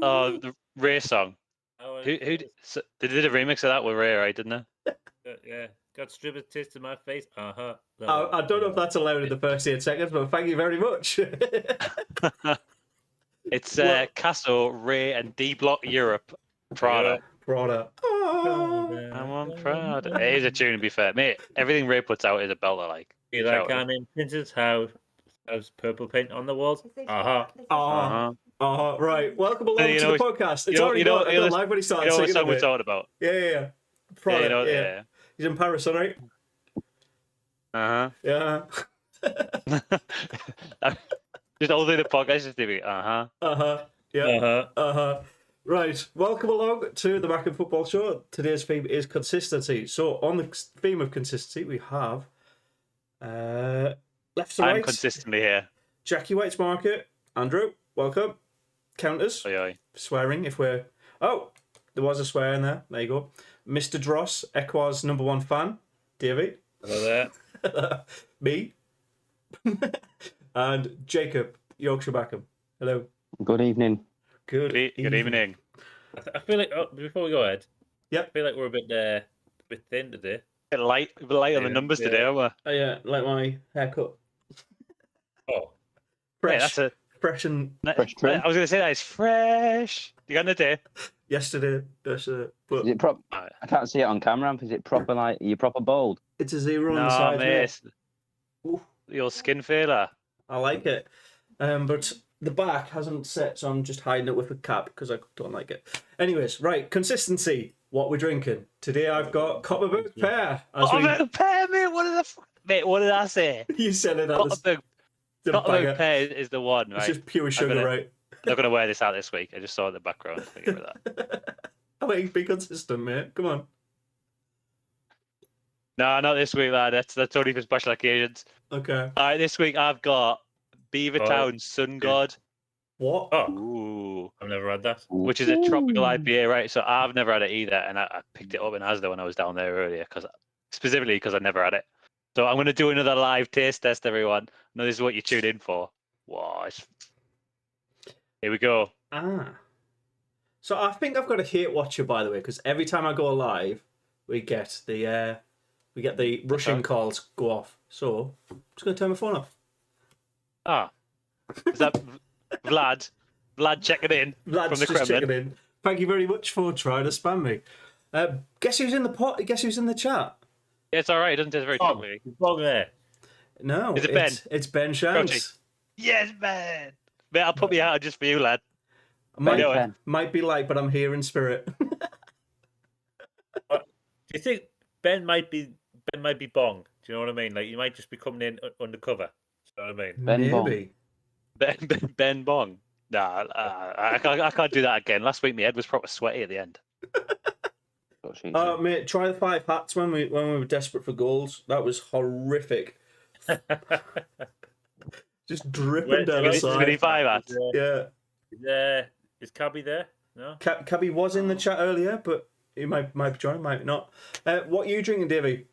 Oh, the Ray song. Oh, So they did a remix of that with Ray, right? Didn't they? yeah. Got strippers taste in my face. I don't know if that's allowed in the first 8 seconds, but thank you very much. It's Castle, Ray, and D Block Europe. Prada. Prada. I'm on Prada. It is a tune, to be fair, mate. Everything Ray puts out is a belter. Like. Be like I'm in Prince's house. Has purple paint on the walls. Right. Welcome along to the podcast. It's already got live when he started singing. What song we're talking about? Yeah. Prada. Yeah. He's in Paris, all right? Yeah. Just all through the podcast, just doing Yeah. Right. Welcome along to the Mackem Football Show. Today's theme is consistency. So on the theme of consistency, we have left to right. I'm consistently here. Jackie White's Market. Andrew, welcome. Counters. Swearing if we're... Oh, there was a swear in there. There you go. Mr. Dross, Equa's #1 fan. Davey. Hello there. Me. And Jacob, Yorkshire Mackem. Hello. Good evening. Good evening. I feel like, before we go ahead, I feel like we're a bit thin today. A bit light on the numbers today, aren't we? Oh, yeah, like my haircut. Oh. Fresh. Hey, that's fresh and... Fresh trim. I was going to say that it's fresh. You got a day? Yesterday. But... Is it I can't see it on camera. Is it proper, like, are you proper bald? It's a 0 on the side, mate. Your skin failer. I like it. But the back hasn't set, so I'm just hiding it with a cap because I don't like it. Anyways, right, consistency. What we're drinking. Today I've got Copperberg Pear. Copperberg Pear, mate. What did I say? You said it. Copperberg Pear is the one, right? It's just pure sugar, right? I'm not going to wear this out this week. I just saw it in the background. Think about that. I mean, be consistent, mate. Come on. No, not this week, lad. That's only for special occasions. Okay. All right, this week I've got Beavertown Sun God. What? Oh, ooh. I've never had that. Which is a tropical IPA, right? So I've never had it either, and I picked it up in Asda when I was down there earlier, specifically because I never had it. So I'm going to do another live taste test, everyone. I know this is what you tuned in for. Wow. Here we go. So I think I've got a hate watcher, by the way, because every time I go live, we get the rushing calls go off. So I'm just going to turn my phone off. Is that Vlad? Vlad checking in Vlad's from the just Kremlin. checking in. Thank you very much for trying to spam me. Guess who's in the pot? Guess who's in the chat? Yeah, it's all right. It doesn't taste very chocolatey. Wrong there. No. Is it Ben? It's Ben Shanks. Yes, Ben. Mate, I'll put me out just for you, lad. Might be light, but I'm here in spirit. Do you think Ben might be Bong? Do you know what I mean? Like, you might just be coming in undercover. Do you know what I mean? Maybe. Ben Bong. Nah, I can't do that again. Last week my head was proper sweaty at the end. Mate, try the 5 hats when we were desperate for goals. That was horrific. Just dripping down the side. 5 hats. Yeah. Is Cabby there? No. Cabby was in the chat earlier, but he might join, might not. What are you drinking, Davey?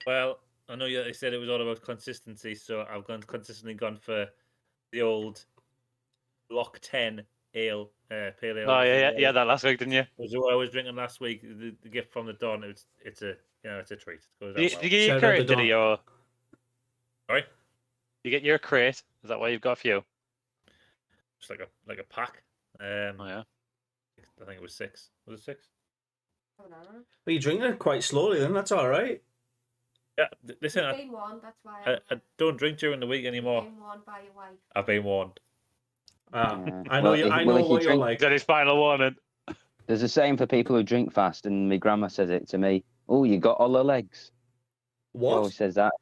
Well, I know you said it was all about consistency, so I've consistently gone for the old Lock 10 ale, pale ale. Oh yeah, that last week, didn't you? It was what I was drinking last week. The gift from the Don. It's a treat. Did you get your crate, did you? Or... Sorry? You get your crate? Is that why you've got a few? Just like a pack. Yeah. I think it was 6. Was it 6? Well, you're drinking it quite slowly then. That's all right. Yeah, listen. I've been warned, that's why I don't drink during the week anymore. I've been warned by your wife. I've been warned. I know what you're like. That is final warning. There's a saying for people who drink fast, and my grandma says it to me. Oh, you got hollow legs. What? She always says that.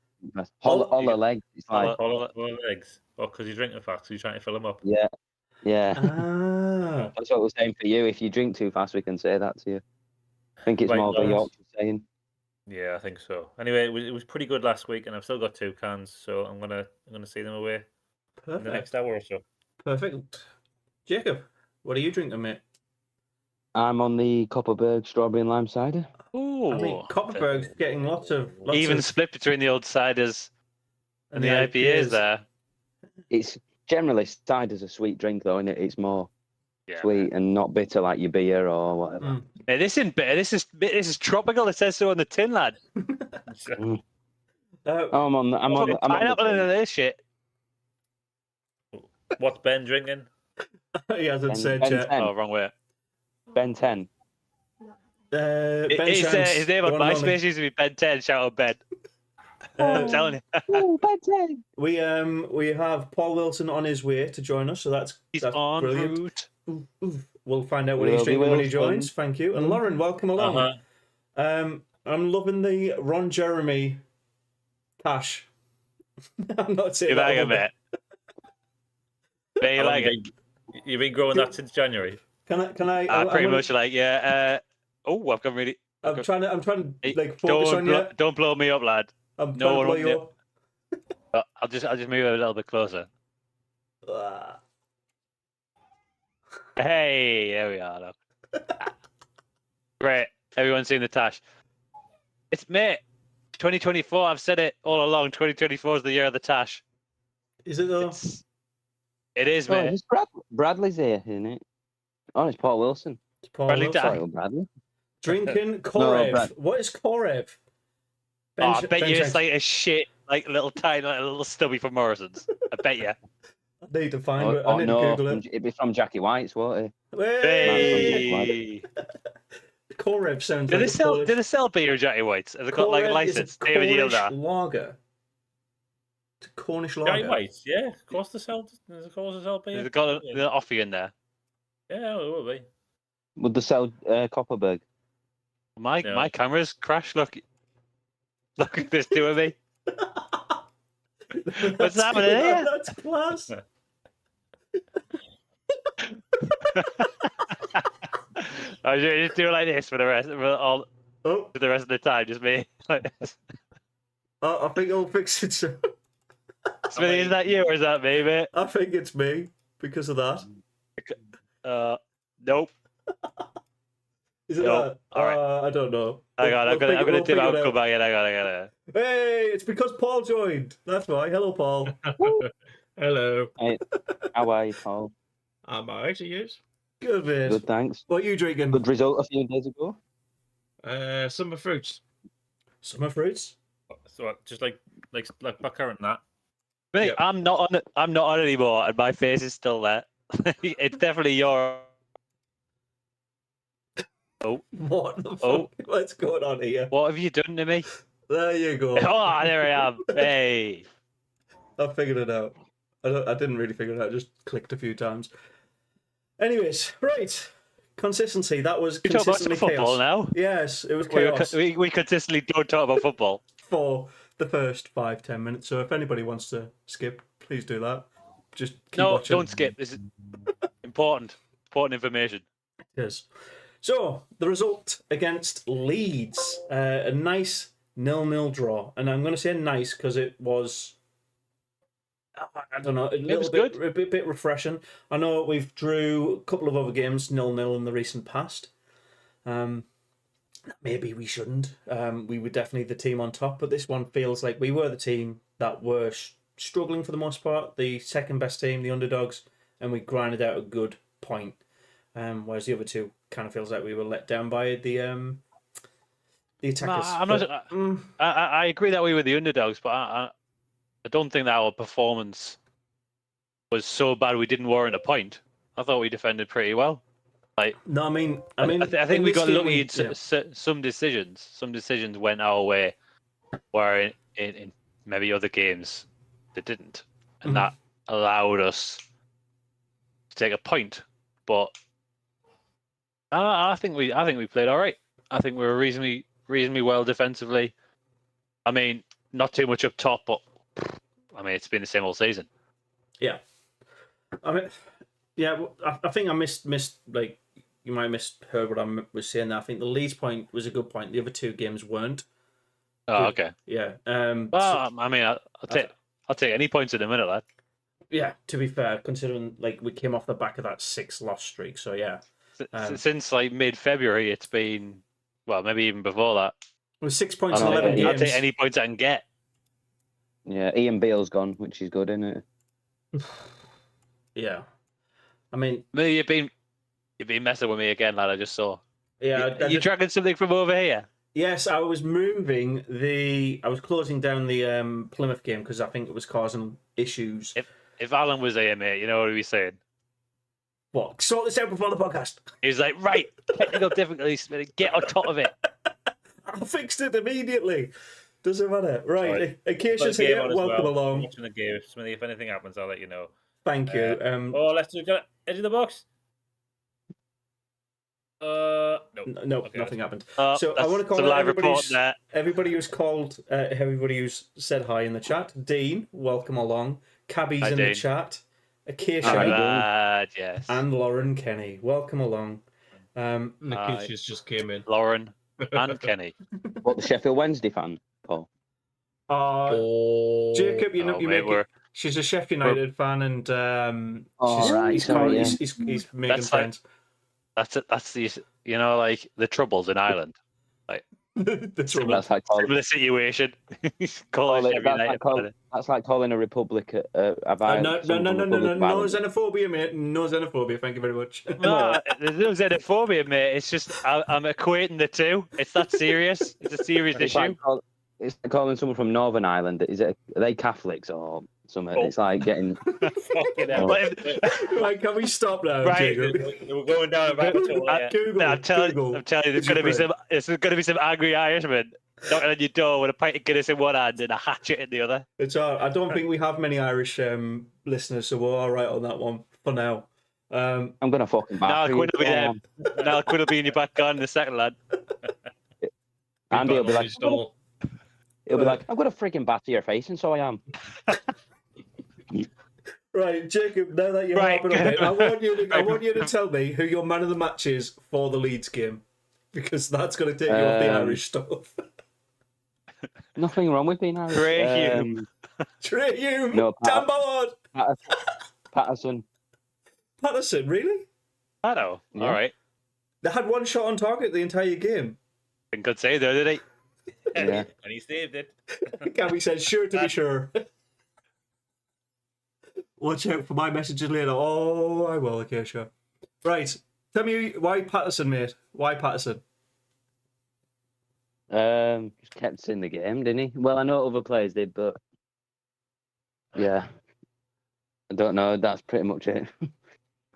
Hollow legs. It's like hollow legs. Well, because you're drinking fast, so you're trying to fill them up. Yeah. Ah. That's what we're saying for you. If you drink too fast, we can say that to you. I think it's more of a Yorkshire saying. Yeah, I think so. Anyway, it was pretty good last week, and I've still got 2 cans, so I'm gonna see them away in the next hour or so. Perfect. Jacob, what are you drinking, mate? I'm on the Copperberg strawberry and lime cider. Ooh. I mean, Copperberg's getting lots of split between the old ciders and the IPAs there. It's Generally, cider's a sweet drink, though, isn't it? It's more Yeah, sweet and not bitter like your beer or whatever. Mm. Hey, this is tropical. It says so on the tin, lad. Mm. Uh, Oh, I'm on Fucking the pineapple tin. into this shit. What's Ben drinking? he hasn't said Ben yet. 10. Oh, wrong way. Ben 10. Ben His Shanks, name the on one and only. MySpace used to be Ben 10. Shout out Ben. I'm telling you, Oh, Ben 10. We have Paul Wilson on his way to join us, so that's he's that's en brilliant. route. We'll find out what Will he's be drinking when he Wilson. joins. Thank you. And Lauren, welcome along. Uh-huh. I'm loving the Ron Jeremy cash. I'm not saying You that like it, over- mate? Yeah, you How long like you it? You've been growing that since January. Can I? I I'm pretty gonna- much like, yeah. Oh, I've got really. I'm trying to Hey, like focus on you. don't blow me up, lad. I'm no trying to one blow will you up. I'll just move it a little bit closer. Ah. Hey, there we are. Look. Great. Everyone's seen the Tash. It's mate. 2024. I've said it all along. 2024 is the year of the Tash. Is it though? It is, Oh, mate. it's Bradley's here, isn't it? Oh, it's Paul Wilson. It's Paul Bradley Wilson. Dash. Sorry, Bradley. Drinking Korev. Brad- What is Korev? Oh, I bet you Shanks. it's like a shit, like little tiny, like a little stubby from Morrison's. I bet you. I need to find it. I Oh need no, to Google it. it'd be from Jackie White's, won't it? Hey! Korev sounds Do like they a sell? Polish. Do they sell beer Jackie Whites? Have they got like a Korev is license? a David Cornish Yilda. lager. It's a Cornish Guy lager. White, yeah. Of course they sell. There's of course they sell beer. They've got an offie in there. Yeah, it will be. Would they sell Copperberg? My No. my camera's crashed. Look at this doing me. What's That's happening good. here? That's class. I should just do it like this for the rest for the rest of the time. Just me. Like this. I think I'll fix it. Smithy, is that you or is that me, mate? I think it's me because of that. Nope. Is it No. that? All right. I don't know. Hang on, I'm gonna we'll tip figure out. it Come back in. I got. Hey, it's because Paul joined. That's why. Hello, Paul. Hello. How are you, Paul? I'm alright, are you? Good, mate. Good, thanks. What are you drinking? Good result a few days ago. Summer fruits. Summer fruits. So just like Backer and that. Mate, Yep. I'm not on anymore, and my face is still there. It's definitely your. Oh, What the fuck? Oh. What's going on here? what have you done to me? There you go. Oh, there I am. Hey. I figured it out. I didn't really figure it out. I just clicked a few times. Anyways, right. Consistency. That was We talk about consistently some football chaos. now. Yes, it was chaos We consistently don't talk about football. for the first 5-10 minutes. So if anybody wants to skip, please do that. Just keep No, watching. don't skip. This is important information. Yes. So the result against Leeds, a nice 0-0 draw, and I'm going to say nice because it was, I don't know, a little was bit, good. a bit refreshing. I know we've drew a couple of other games 0-0 in the recent past. Maybe we shouldn't. We were definitely the team on top, but this one feels like we were the team that were struggling for the most part, the second best team, the underdogs, and we grinded out a good point. Whereas the other two kind of feels like we were let down by the attackers. I'm But, not. I agree that we were the underdogs, but I don't think that our performance was so bad we didn't warrant a point. I thought we defended pretty well. no, I mean, I think in we this got game lucky we- in some decisions. Some decisions went our way, where in maybe other games they didn't, and that allowed us to take a point. But I think we played all right. I think we were reasonably well defensively. I mean, not too much up top, but I mean it's been the same all season. Yeah. I mean, yeah. I think I missed like you might have misheard what I was saying there. I think the Leeds point was a good point. The other two games weren't. Oh, okay. Yeah. Well, I mean, I'll take any points in a minute, lad. Yeah. To be fair, considering like we came off the back of that 6-loss streak, so yeah, Since like mid-February, it's been maybe even before that. it was 6 points I in know, 11 I'll games. take any points I can get. Yeah, Ian Beale's gone, which is good, isn't it? Yeah. I mean, Me, you've been messing with me again, lad. I just saw. yeah. You dragging something from over here? Yes, I was moving I was closing down the Plymouth game because I think it was causing issues. If Alan was here, mate, you know what he'd be saying? What? Sort this out before the podcast. He was like, right, technical difficulties, get on top of it. I fixed it immediately. Doesn't matter. Right. Right. Acacia's here. Welcome along. Watching the game. Smithy, if anything happens, I'll let you know. Thank you. Let's do edge of the box. No. No, Okay, nothing happened. Oh, So I want to call out live report there. everybody who's called, everybody who's said hi in the chat. Dean, welcome along. Cabby's in the Dean. chat. Acacia Glad, yes. and Lauren Kenny, welcome along. Nikitius just came in. Lauren and Kenny. What, the Sheffield Wednesday fan, Paul? Jacob, you know, Oh, you mate, make it. She's a Sheffield United fan, and he's making That's friends. That's the like the troubles in Ireland. The trouble. That's like calling, Similar situation. Call it that's like calling a republic No xenophobia, mate. No xenophobia. Thank you very much. No, there's no xenophobia, mate. It's just I'm equating the two. It's that serious. It's a serious issue. It's like calling someone from Northern Ireland. Are they Catholics or something? Oh. It's like getting. Fucking hell. Right, can we stop now, Right. Jacob? We're going down a rabbit hole here. Google. I'm telling you, there's going to be some angry Irishmen knocking on your door with a pint of Guinness in one hand and a hatchet in the other. It's all right. I don't think we have many Irish listeners, so we're all right on that one for now. I'm gonna fucking. Now Quinn will be there. Now Quinn will be in your back garden in a second, lad. Andy will be like, Stall. he'll be like, I'm gonna freaking batter your face, and so I am. Right, Jacob. Now that you're harping on it, I want you to tell me who your man of the match is for the Leeds game, because that's going to take you off the Irish stuff. Nothing wrong with being Irish. Trey Hume. No, Dan Ballard. Patterson. Patterson, really? I know. Yeah. All right. They had one shot on target the entire game. Didn't good say though, did he? Yeah. And he saved it. Gabby said, sure to be sure. Watch out for my messages later. Oh, I will, okay, sure. Right. Tell me why Patterson, mate. Why Patterson? Just kept us in the game, didn't he? Well, I know other players did, but yeah, I don't know. That's pretty much it.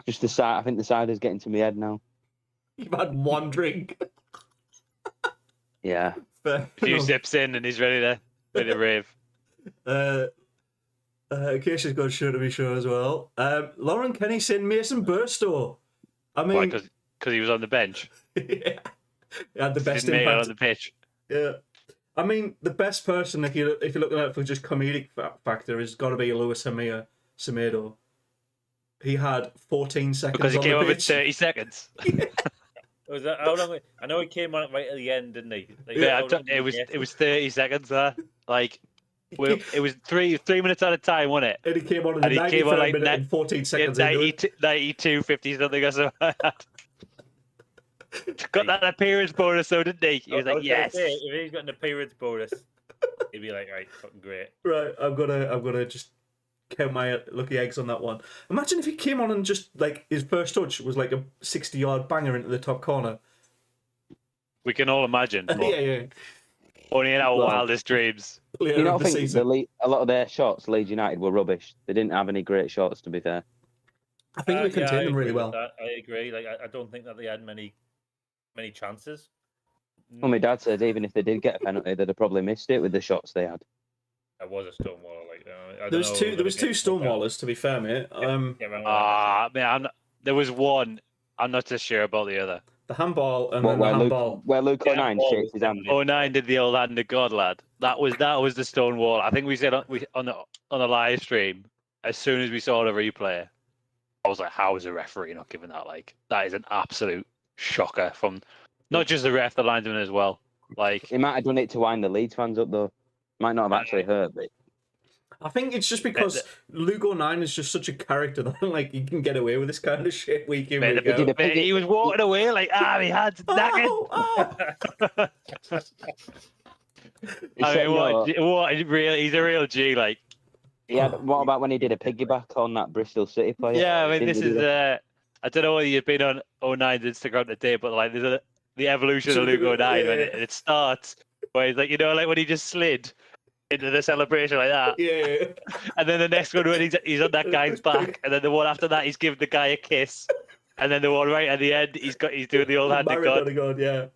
Just the side. I think the cider's getting to my head now. You've had one drink. Yeah. Fair A few enough. sips in and he's ready to rave. Acacia's got sure to be sure as well. Lauren Kenny saying Mason Burstow. I mean, Why? Because he was on the bench. yeah, he had the best Didn't make it impact on the pitch. Yeah, I mean the best person if you're looking at it for just comedic factor has got to be Luis Semedo. He had 14 seconds Because he on came the up in pitch. 30 seconds. Was that how long? I know he came on right at the end, didn't he? Like, Yeah, how long did he it get? was 30 seconds there. Like it was three minutes at a time, wasn't it? And he came on in the And he came on 93rd like minute and 14 seconds into it. 92, 50 something or something. Got that appearance bonus though, didn't he? He was I like, was gonna yes. say, if he's got an appearance bonus, he'd be like, right, fucking great. Right, I'm gonna just count my lucky eggs on that one. Imagine if he came on and just like his first touch was like a 60-yard banger into the top corner. We can all imagine. But yeah. only in our Well, wildest dreams. Player You of don't the think season. a lot of their shots, Leeds United, were rubbish. They didn't have any great shots, to be fair. I think we Yeah, contained I them really agree with well. that. I agree. Like, I don't think that they had many chances. Well, my dad said even if they did get a penalty, they'd have probably missed it with the shots they had. There was a Stonewall. Like, I There don't was know two. There was two against Mackem. Stonewallers, to be fair, mate. Get around with that. There was one. I'm not too sure about the other. The handball and then the handball. Where Luke Yeah, O'Nien handball shakes was his hand. definitely- 09 did the old hand of God, lad. That was the stone wall. I think we said on the live stream as soon as we saw the replay, I was like, "How is the referee not giving that?" Like that is an absolute shocker from not just the ref, the linesman as well. Like He might have done it to wind the Leeds fans up, though. Might not have actually hurt, but I think it's just because Luke O'Nien is just such a character that like he can get away with this kind of shit week in, mate, week out. he was walking away like he had knackered. Oh. he I said, mean, no, what? He's a real G. Like Yeah. Oh. What about when he did a piggyback on that Bristol City player? Yeah, I mean, Didn't this he do is. that? I don't know whether you've been on 09's Instagram today, but like, there's the evolution of Luke 09 when it starts, where he's like, like when he just slid into the celebration like that, Yeah. and then the next one when he's on that guy's back, and then the one after that he's giving the guy a kiss, and then the one right at the end he's doing the old hand to God. Yeah.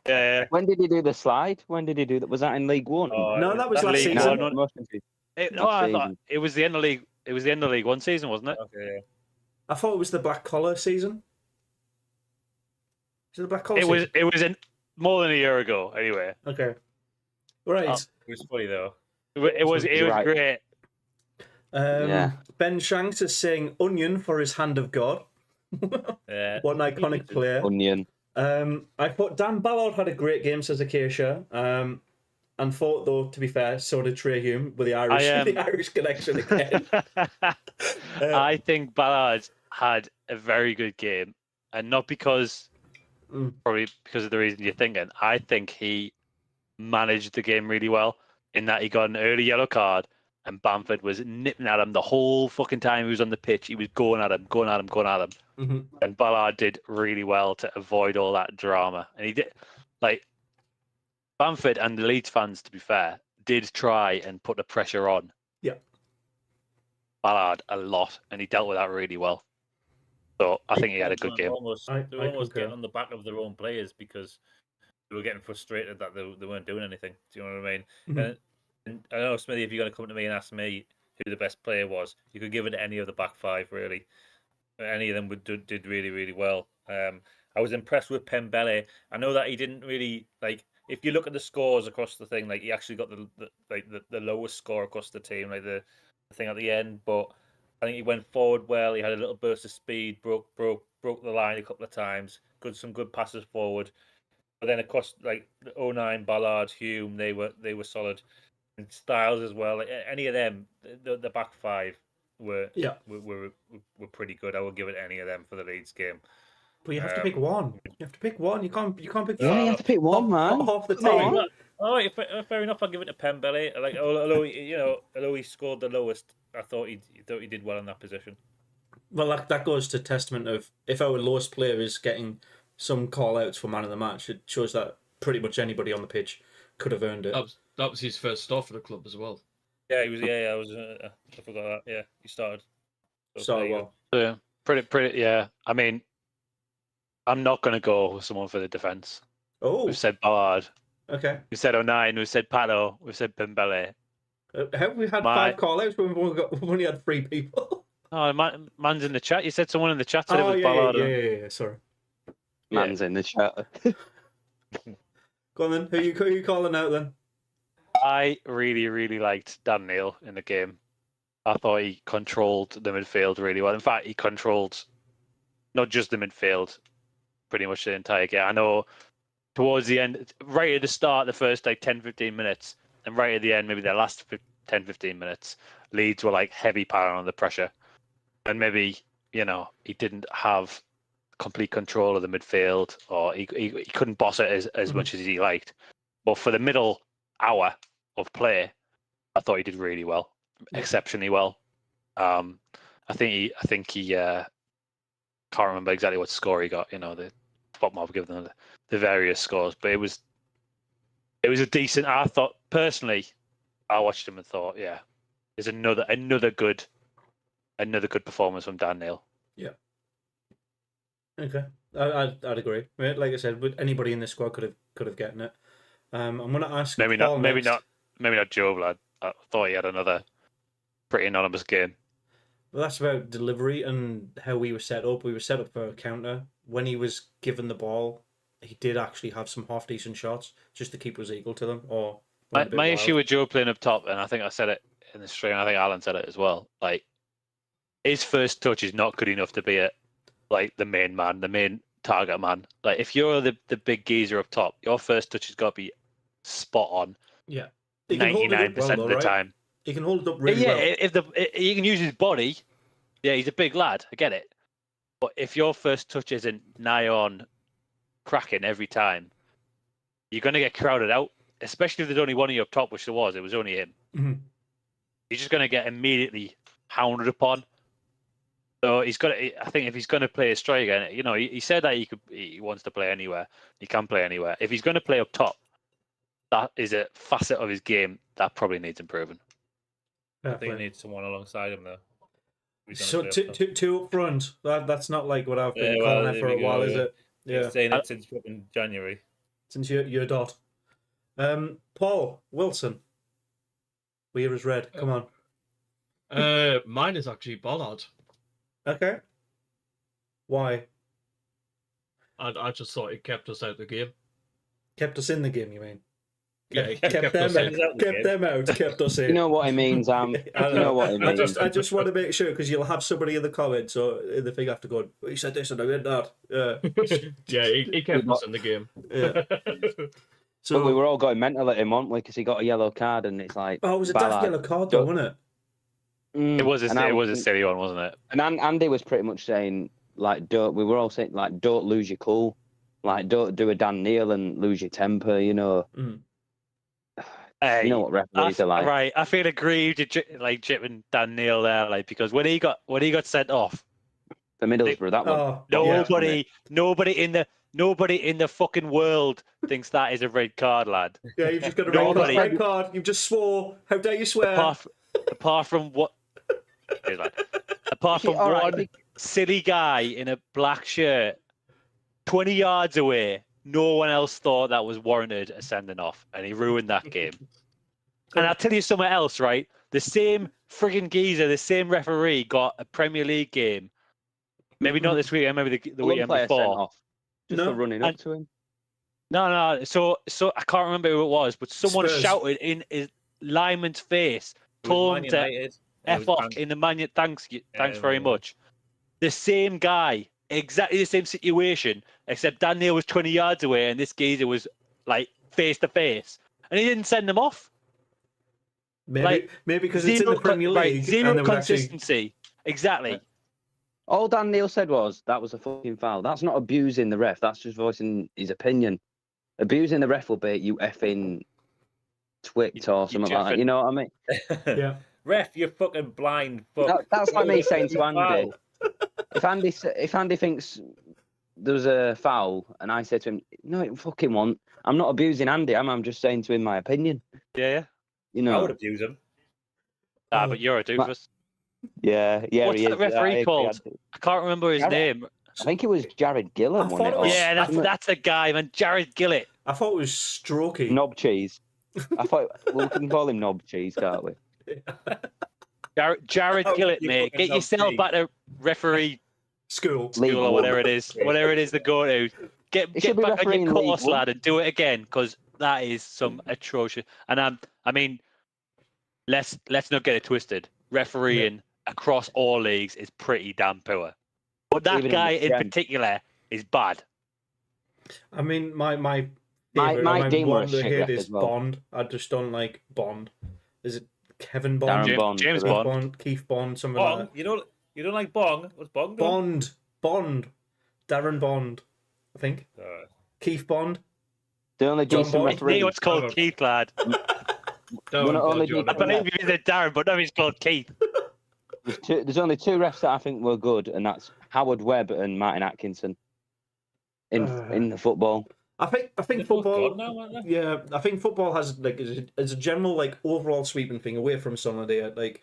Yeah, When did he do the slide? When did he do that? Was that in League One? Oh, No, that was last League season. One. Must have been. I thought it was the end of league. It was the end of League One season, wasn't it? Okay. I thought it was the black collar season. Is it the black collar? It was. season? It was in more than a year ago. Anyway, Okay. Right. Oh. It was funny though. it was Right. great. Yeah. Ben Shanks is saying onion for his hand of God. Yeah. What an iconic player. Onion. I thought Dan Ballard had a great game, says Acacia. And thought, though, to be fair, so did Trey Hume with the Irish, the Irish connection again. I think Ballard had a very good game, and not because probably because of the reason you're thinking. I think he managed the game really well in that he got an early yellow card, and Bamford was nipping at him the whole fucking time he was on the pitch. He was going at him. Mm-hmm. And Ballard did really well to avoid all that drama. And he did, like, Bamford and the Leeds fans, to be fair, did try and put the pressure on. Yeah. Ballard a lot, and he dealt with that really well. So I think he had a good game. They were almost getting on the back of their own players because they were getting frustrated that they weren't doing anything. Do you know what I mean? Mhm. And I know, Smithy, if you're going to come to me and ask me who the best player was, you could give it to any of the back five, really. Any of them did really, really well. I was impressed with Pembele. I know that he didn't really, like, if you look at the scores across the thing, like, he actually got the lowest score across the team, like the thing at the end, but I think he went forward well. He had a little burst of speed, broke the line a couple of times, some good passes forward. But then across, like, the 09, Ballard, Hume, they were solid. And Styles as well. Like, any of them, the back five were pretty good. I would give it any of them for the Leeds game. But you have to pick one. You have to pick one. You can't pick. Yeah, you have to pick one, man. Half the All team. right, all right, fair enough. I'll give it to Pembele. Like, although he scored the lowest, I thought he did well in that position. Well, that goes to testament of if our lowest player is getting some call outs for man of the match, it shows that pretty much anybody on the pitch could have earned it. That was his first start for the club as well. Yeah, he was. Yeah, I forgot that. Yeah, he started. So well. Yeah, pretty. Yeah, I mean, I'm not going to go with someone for the defence. Oh, We've said Ballard. okay. We said 09. We said Pato. We said Pembele. Have we had 5 call outs when we've only had 3 people? Oh, man's in the chat. You said someone in the chat said it was Ballard. Yeah. Sorry. Man's in the chat. Go on then. Who you calling out then? I really, really liked Dan Neil in the game. I thought he controlled the midfield really well. In fact, he controlled not just the midfield, pretty much the entire game. I know towards the end, right at the start, the first like 10-15 minutes, and right at the end, maybe the last 10-15 minutes, Leeds were like heavy piling on the pressure. And maybe, he didn't have complete control of the midfield, or he couldn't boss it as much as he liked. But for the middle hour of play, I thought he did really well, exceptionally well. I think he can't remember exactly what score he got. The top mob give them the various scores, but it was a decent. I thought personally, I watched him and thought, yeah, there's another good performance from Dan Neil. Yeah. Okay, I'd agree. Like I said, anybody in this squad could have gotten it. I'm going to ask. Maybe Paul not Joe Vlad. I thought he had another pretty anonymous game. Well, that's about delivery and how we were set up. We were set up for a counter. When he was given the ball, he did actually have some half decent shots just to keep us equal to them. Or my issue with Joe playing up top, and I think I said it in the stream. I think Alan said it as well. Like, his first touch is not good enough to be the main man, the main target man. Like, if you're the big geezer up top, your first touch has got to be spot on. Yeah, 99% of the time. He can hold it up really well. If he can use his body, yeah, he's a big lad. I get it. But if your first touch isn't nigh on cracking every time, you're going to get crowded out. Especially if there's only one of you up top, which there was. It was only him. Mm-hmm. he's just going to get immediately hounded upon. So he's got to, I think if he's going to play a striker, you know, he said that he wants to play anywhere. He can play anywhere. If he's going to play up top, that is a facet of his game that probably needs improving. I think he needs someone alongside him though. So two up front. That's not like what I've been calling it for a while, is it? Yeah, saying it since fucking January. Since your dot. Paul Wilson. We're as red. Come on. Mine is actually Bollard. Okay. Why? I just thought it kept us out of the game. Kept us in the game, you mean? Yeah, it Kept them us in. out. Kept them out. Kept us in. You know what it means, I You know what it means. I just want to make sure because you'll have somebody in the comments or in the thing after going, well, he said this and I did that. Yeah, he kept us in the game. Yeah. So But we were all going mental at him, weren't we? Because he got a yellow card, and it's like, it was a daft yellow card, though, wasn't it? It was a silly one, wasn't it? And Andy was pretty much saying, like, we were all saying, like, don't lose your cool, like, don't do a Dan Neil and lose your temper, you know. Hey, you know what referees are like, right? I feel aggrieved like Chip and Dan Neil there, like because when he got sent off for Middlesbrough, that one. Nobody in the fucking world thinks that is a red card, lad. Yeah, you've just got a red card. You've just swore. How dare you swear? Apart from what? Apart from one silly guy in a black shirt, 20 yards away, no one else thought that was warranted a sending off, and he ruined that game. And I'll tell you something else, right? The same frigging geezer, the same referee got a Premier League game. Maybe not this weekend, maybe the weekend before. Just for running up to him. No. So I can't remember who it was, but someone shouted in his lineman's face, told him to F off in the Man. Thanks very much. The same guy, exactly the same situation, except Dan Neil was 20 yards away and this geezer was like face to face, and he didn't send them off. Maybe because it's in the Premier League. Right, zero consistency. Exactly. All Dan Neil said was that was a fucking foul. That's not abusing the ref. That's just voicing his opinion. Abusing the ref will be you effing twicked or something like that. You know what I mean? Yeah. Ref, you're fucking blind. Fuck. That's like me saying to Andy. If Andy thinks there was a foul and I say to him, no, it fucking won't. I'm not abusing Andy. I'm just saying to him my opinion. Yeah. You know. I would abuse him. But you're a doofus. Yeah. What's that referee called? I can't remember his name. I think it was Jared Gillett, wasn't it? Yeah, that's a guy, man. Jared Gillett. I thought it was Strokey. Knob Cheese. I thought we can call him Knob Cheese, can't we? Jared Gillett, mate. Get yourself back to referee school or whatever it is. Whatever it is to go to. Get back on your course, lad, and do it again, because that is some atrocious. And I mean, let's not get it twisted. Refereeing across all leagues is pretty damn poor. But that guy in particular is bad. I mean, my Dean one was to shit hit ref is as well. Bond. I just don't like Bond. Is it Kevin Bond? James Bond. Keith Bond, something Bong? like that. You don't like Bong? What's Bong doing? Bond. Darren Bond, I think. Keith Bond. The only decent referee. I know it's called Keith, lad. I believe he's a Darren, but no, he's called Keith. There's only two refs that I think were good, and that's Howard Webb and Martin Atkinson in the football. I think football. I think football has as a general overall sweeping thing away from Solidaire,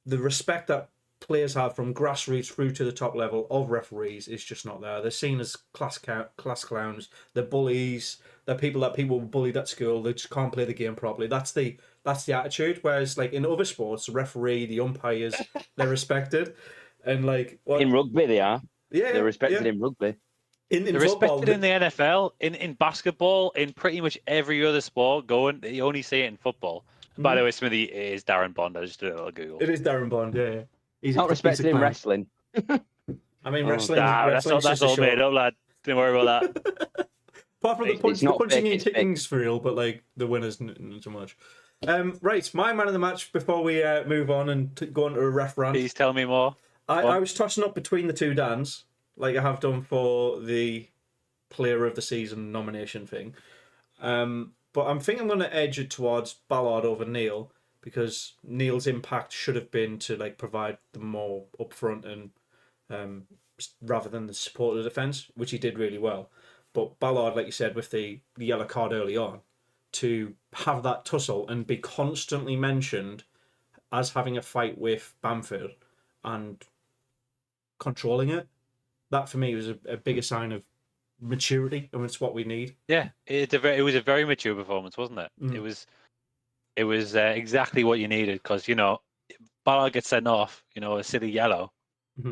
the respect that players have from grassroots through to the top level of referees is just not there. They're seen as class clowns. They're bullies. They're people that people bullied at school. They just can't play the game properly. That's the attitude. Whereas in other sports, the referee, the umpires, they're respected. And in rugby they are. Yeah, they're respected in rugby. They're football, respected in the NFL, in basketball, in pretty much every other sport going. You only see it in football. By the way, Smithy, it is Darren Bond. I just did a little Google. It is Darren Bond, yeah. He's not respected in wrestling. I mean, wrestling. That's all made up, lad. Don't worry about that. Apart from the punching and kicking's for real, but the winners not so much. Right, my man of the match before we move on and go on to a ref rant. Please tell me more. I was tossing up between the two Dans, like I have done for the Player of the Season nomination thing. But I think I'm going to edge it towards Ballard over Neil, because Neil's impact should have been to like provide them more upfront and rather than the support of the defence, which he did really well. But Ballard, like you said, with the yellow card early on, to have that tussle and be constantly mentioned as having a fight with Bamford and controlling it, that for me was a bigger sign of maturity, and it's what we need. Yeah, it was a very mature performance, wasn't it? Mm. It was exactly what you needed because Ballard gets sent off, a silly yellow,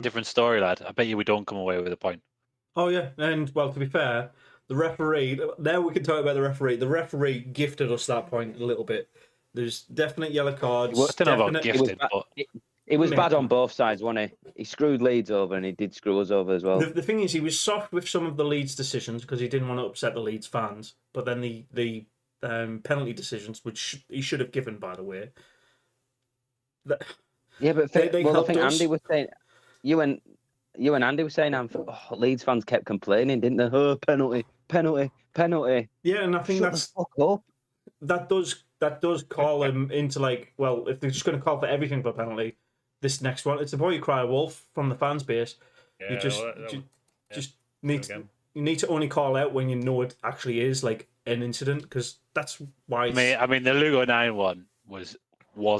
different story, lad. I bet you we don't come away with a point. Oh yeah, and well, to be fair, the referee. Now we can talk about the referee. The referee gifted us that point a little bit. There's definite yellow cards. Well, I don't know about gifted, but it was bad on both sides, wasn't he? He screwed Leeds over, and he did screw us over as well. The thing is, he was soft with some of the Leeds decisions because he didn't want to upset the Leeds fans. But then the penalty decisions, which he should have given, by the way. Yeah, but they I think us. Andy was saying, you and Andy were saying, Leeds fans kept complaining, didn't they? Oh, penalty, penalty, penalty. Yeah, and I think Shut that's the fuck up. That does call him into like, well, if they're just going to call for everything for penalty, this next one, it's the boy you cry wolf from the fans base. Yeah, You just just need to, you need to only call out when you know it actually is like an incident, because that's why. I mean, the Lugo 9-1 was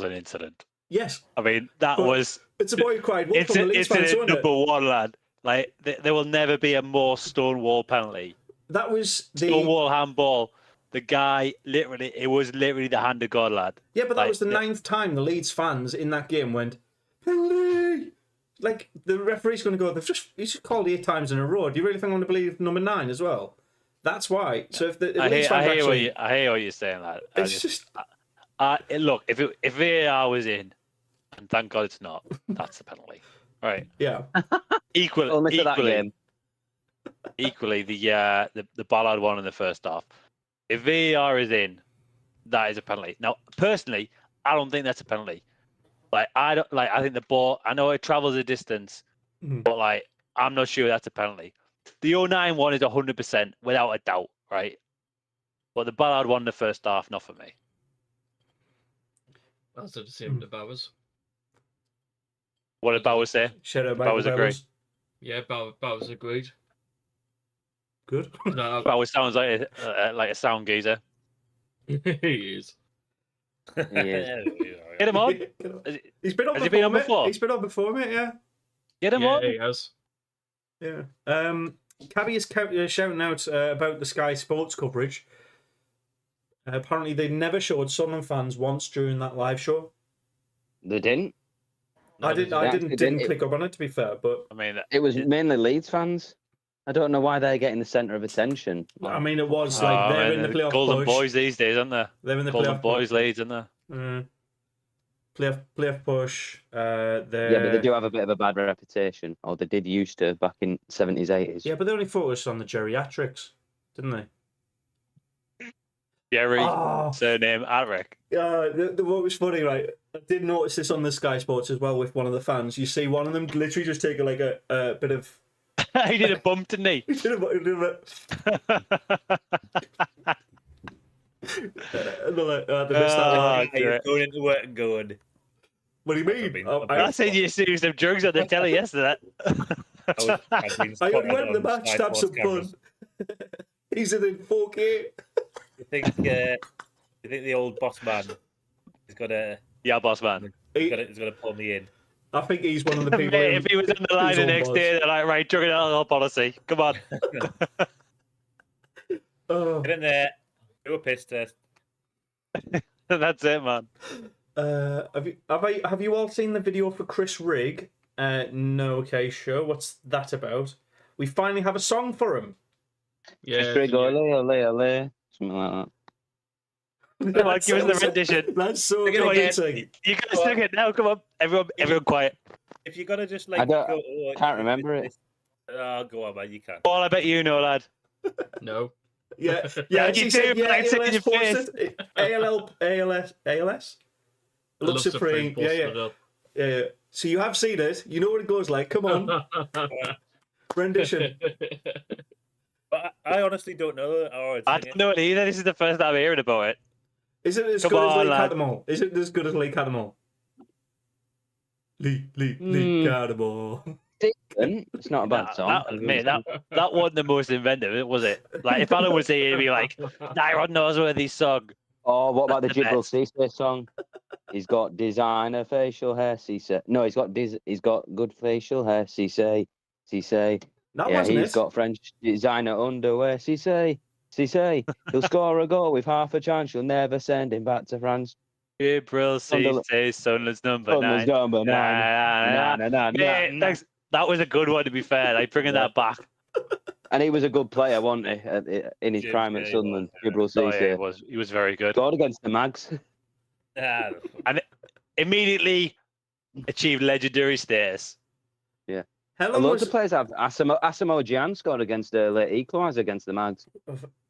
an incident. Yes, I mean that was. It's a boy who cried wolf from the Leeds fans, Incident number one, lad. Like there will never be a more Stonewall penalty. That was the Stonewall handball. The guy it was literally the hand of God, lad. Yeah, but that was the 9th time the Leeds fans in that game went penalty. Like the referee's going to go. He's just called 8 times in a row. Do you really think I'm going to believe number 9 as well? That's why. So if the Leeds fans I hear what you're saying, lad. Look, if VAR was in, and thank God it's not, that's the penalty, right? Yeah. Only for that game. Equally, the Ballard one in the first half. If VAR is in, that is a penalty. Now, personally, I don't think that's a penalty. I think the ball. I know it travels a distance, but I'm not sure that's a penalty. The 09 one is 100% without a doubt, right? But the Ballard one in the first half, not for me. That's the same to Bowers. What did Bowers say? Shout out Bowers agreed. Yeah, Bowers agreed. Good. No, Bowers sounds like a sound geezer. he is. Get him on. He's been on Has before, he been on mate. before? He's been on before, mate. Yeah. Get him on. He has. Yeah. Cabby is shouting out about the Sky Sports coverage. Apparently, they never showed Sunderland fans once during that live show. They didn't. I didn't click up on it, to be fair, but I mean, It was mainly Leeds fans. I don't know why they're getting the centre of attention. I mean, it was like they're in the playoff Golden push. Boys these days, aren't they? They're in the Golden playoff Boys push. leads, aren't they? Playoff push. Yeah, but they do have a bit of a bad reputation, or they did used to back in 70s, 80s. Yeah, but they only focused on the geriatrics, didn't they? Jerry, surname Alric. What was funny, right? I did notice this on the Sky Sports as well with one of the fans. You see one of them literally just take a bit of. He did a bump, didn't he? He did a bit. You're going into work and going. What do you mean? I said you see some drugs on the telly yesterday. I only went to the match to have some fun. He's in 4K. You think the old boss man is gonna? Yeah, boss man. He's gonna pull me in. I think he's one of the people. Mate, if he was on the line the next day, they're like, right, drug and alcohol policy. Come on. Get in there. Do a piss test. That's it, man. Have you all seen the video for Chris Rigg? No, okay, sure. What's that about? We finally have a song for him. Yeah. Chris Rigg, ole, ole, ole. Something like that. Come on, give us the rendition. That's so Come on, convincing. you guys sing it now. Come on, everyone, quiet. If you're gonna just I can't remember it. Oh, go on, man. You can. Paul, I bet you know, lad. No. Yeah. You She do, said, yeah, like, say your ALS posted it. ALS. It looks supreme. Yeah. So you have seen it. You know what it goes like. Come on. Rendition. But I honestly don't know. I don't know it either. This is the first time I'm hearing about it. Is it as Come good as on, Lee lad. Cattermole? Is it as good as Lee Cattermole? Lee Cattermole. It's not a bad song. Mate, that wasn't the most inventive, was it? Like, if Alan was here, he'd be like, Nyron Nosworthy's song. Oh, what about the That's the Jibril best. Cisse song? He's got designer facial hair, Cisse. No, he's got good facial hair, Cisse. That Yeah, wasn't he's it. got French designer underwear, Cisse. He'll score a goal with half a chance. You'll never send him back to France. Gabriel says Sunderland's number Sunderland's 9. number 9. Mate, thanks. That was a good one, to be fair. Like, bringing that back. And he was a good player, wasn't he? In his Jim, prime yeah, at he Sunderland, was, Jibril Oh, yeah, Cisse. he was very good. Scored against the Mags. Ah, Immediately achieved legendary status. How A long lot was of players have. Asamoah Gyan scored against the late equaliser against the Mags.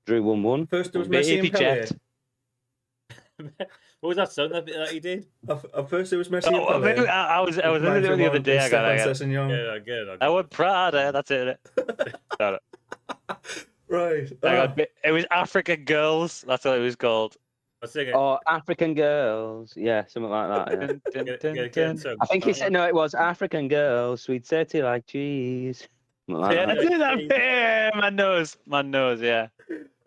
Drew 1-1. first? There was Baby Messi and Pele. Jet. what was that song that he did? At first, it was Messi and Oh, Pele. I was With in the other day. I got Stefan it. Sessegnon. Yeah, good. I went Prada. That's it. Got it. Right. It was African Girls. That's what it was called. I'll sing it. Or African Girls. Yeah, something like that. Yeah. Dun, dun, Get- dun, get- dun. get some. I think he said, no, it was African Girls, sweet city like cheese. Something like Yeah, that. that's it. Yeah, my nose. Yeah.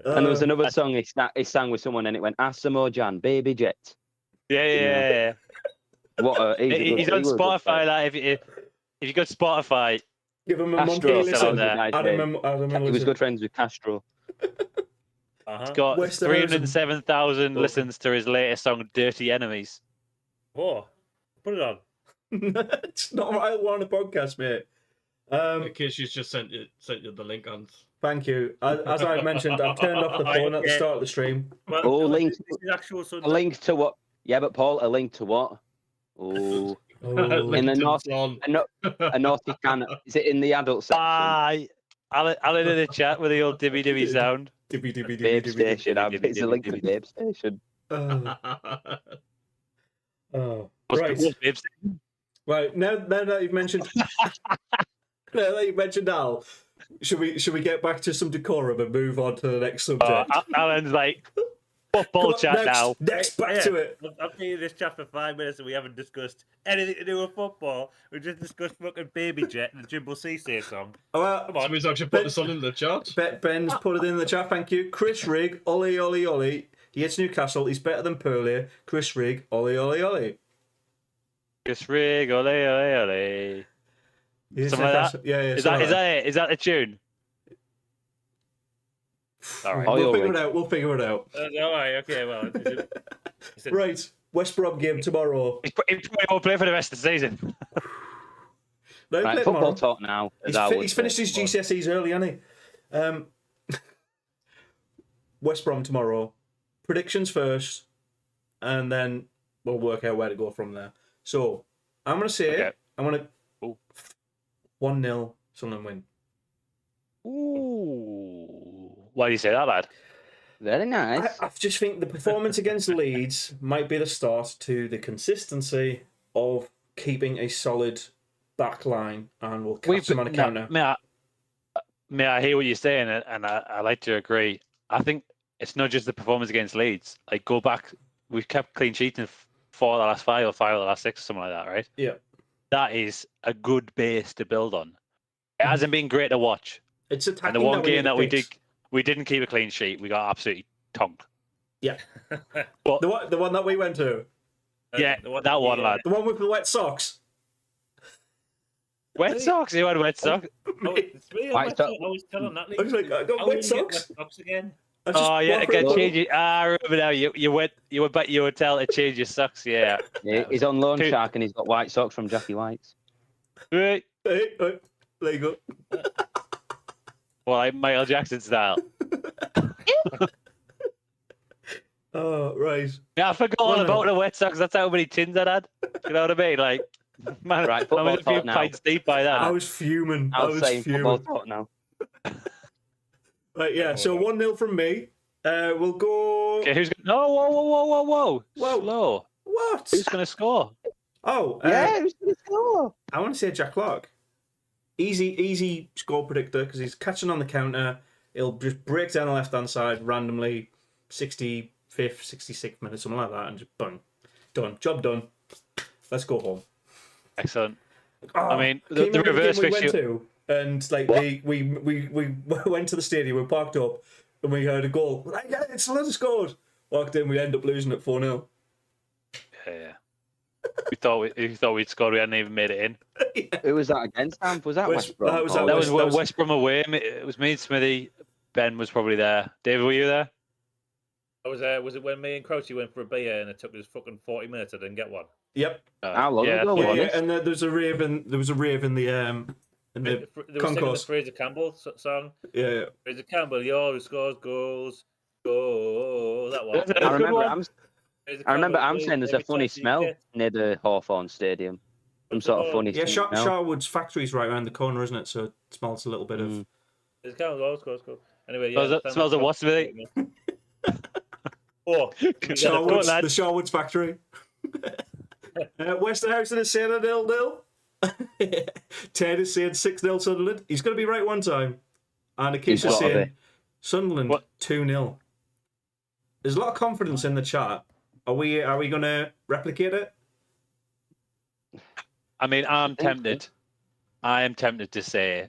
And there was another That's- song he sang with someone and it went Asamoah Gyan, Baby Jet. Yeah. What a, He's on Spotify. Like, if you go to Spotify, Give him a Castro. monkey listen. on there. Adam He was good friends with Castro. Uh-huh. he's got West Ham has a- 307,000 Oh. listens to his latest song, "Dirty Enemies." Whoa. Put it on. It's not right. We're on a podcast, mate. In case she's just sent you the link on. Thank you. As I mentioned, I've turned off the phone at the start of the stream. Well, Oh, no, link- this is actual Sunday. A link to what? Yeah, but Paul, a link to what? Oh, Oh, In the Linked north- song. a naughty can. Is it in the adult section? Alan in the chat with the old dibby dibby sound. dibby, dibby, dibby, Babe dibby, Station. dibby, It's a link to dibby, Babe Station. dibby. Oh, What's right. the bibs? Right. Now that you've mentioned, Al, should we get back to some decorum and move on to the next subject? Alan's like, Come football on, chat next, now. Next, back Yeah. to it. I've been in this chat for 5 minutes and we haven't discussed anything to do with football. We just discussed fucking Baby Jet and the Jibril Cisse song. Oh, well, Come on. Somebody's actually put this on in the chat. Ben's put it in the chat. Thank you, Chris Rigg. Ollie, Ollie, Ollie. He hits Newcastle. He's better than Purley. Chris Rigg. Ollie, Ollie, Ollie. Just rig, ole, ole, ole. He hits Something like Newcastle. Yeah. Is something that like it? Is that the tune? All right. Oh, We'll you're figure right. it out. We'll figure it out. All right, okay, well. Is it- Right. West Brom game tomorrow. He probably won't play for the rest of the season. No, Right, play football tomorrow. talk now. He's finished his GCSEs early, hasn't he? West Brom tomorrow. Predictions first, and then we'll work out where to go from there. So I'm going to say Okay. I'm going to Ooh. 1-0 Sunderland win. Ooh. Why do you say that, lad? Very nice. I just think the performance against Leeds might be the start to the consistency of keeping a solid back line, and we'll catch them on a counter. May I hear what you're saying, and I like to agree. I think it's not just the performance against Leeds. Like, go back, we've kept clean sheets in 4 of the last 5 or 5 of the last 6, something like that, right? Yeah. That is a good base to build on. It hasn't been great to watch. It's And attacking the one that we game need to that we fix. didn't keep a clean sheet. We got absolutely tonked. The one that we went to. Yeah, that one, lad. The one with the wet socks. Wet socks. You had wet socks. Oh, it's me. White I sock. was telling Natalie. I was like, I got How wet will you get socks. wet socks again. I just Oh yeah, walk again, around- change it. I remember now. You were tell to change your socks. Yeah. Yeah, he's on loan Two- shark and he's got white socks from Jackie White's. Right. Hey, there you go. Well, like Michael Jackson style. Oh, right. Yeah, I forgot all Well, about the wet socks. That's how many tins I'd had. You know what I mean? Like, man, Right, I football was a few talk now. pints deep by I that. was fuming. I I was was saying football fuming. talk now. Right, yeah. So 1-0 from me. We'll go. Okay, who's gonna... No, whoa. Whoa. Slow. What? Who's gonna score? Oh, Yeah, who's going to score? I want to say Jack Clark. Easy score predictor because he's catching on the counter. He'll just break down the left hand side randomly, 63 65th, 66th minute, something like that, and just bang, done. Job done. Let's go home. Excellent. Oh, I mean, can you the remember reverse game we went fixture. to? And like we went to the stadium, we parked up, and we heard a goal. Like, yeah, it's scored. Walked in, we end up losing at 4-0. Yeah. We thought we'd scored. We hadn't even made it in. Who was that against? Was that West- West Brom? that was Or at That West- was West Brom away. It was me and Smithy. Ben was probably there. David, were you there? I was was it when me and Crouchy went for a beer and it took us fucking 40 minutes? I didn't get one. Yep. How long ago Yeah, was yeah, it? and there was a rave in the in the They were singing the concourse. Fraser Campbell song. Yeah. Fraser Campbell, he always scores goals. Goals. That one. That's a I good remember. one. Fraser I remember Campbell, I'm saying there's a every funny time he smell gets- near the Hawthorn Stadium. Some sort of funny Yeah, smell. Sharwood's factory's right around the corner, isn't it? So it smells a little bit of. Fraser Campbell always scores goals. Anyway, yeah. Smells of what, Smithy? Oh, Sharwood's, lad. the Sharwood's factory. Westerhouse is saying a 0-0. Ted is saying 6-0 Sunderland. He's going to be right one time. And Akisha's He's got to saying be. Sunderland What? 2-0. There's a lot of confidence in the chat. Are we going to replicate it? I mean, I'm tempted. I am tempted to say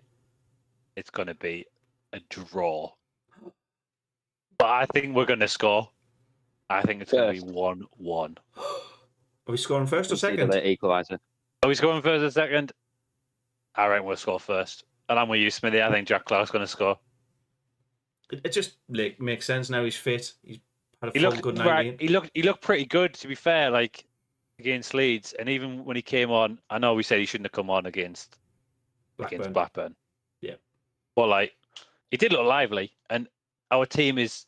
it's going to be a draw. But I think we're going to score. I think it's going to be 1-1. Are we scoring first or See the second? late equaliser. Are we scoring first or second? I reckon we'll score first. And I'm with you, Smithy. I think Jack Clark's going to score. It just makes sense now. He's fit. He's had a He full looked good right. 90. He looked pretty good, to be fair. Like against Leeds, and even when he came on, I know we said he shouldn't have come on against Blackburn. Yeah. But like, he did look lively, and our team is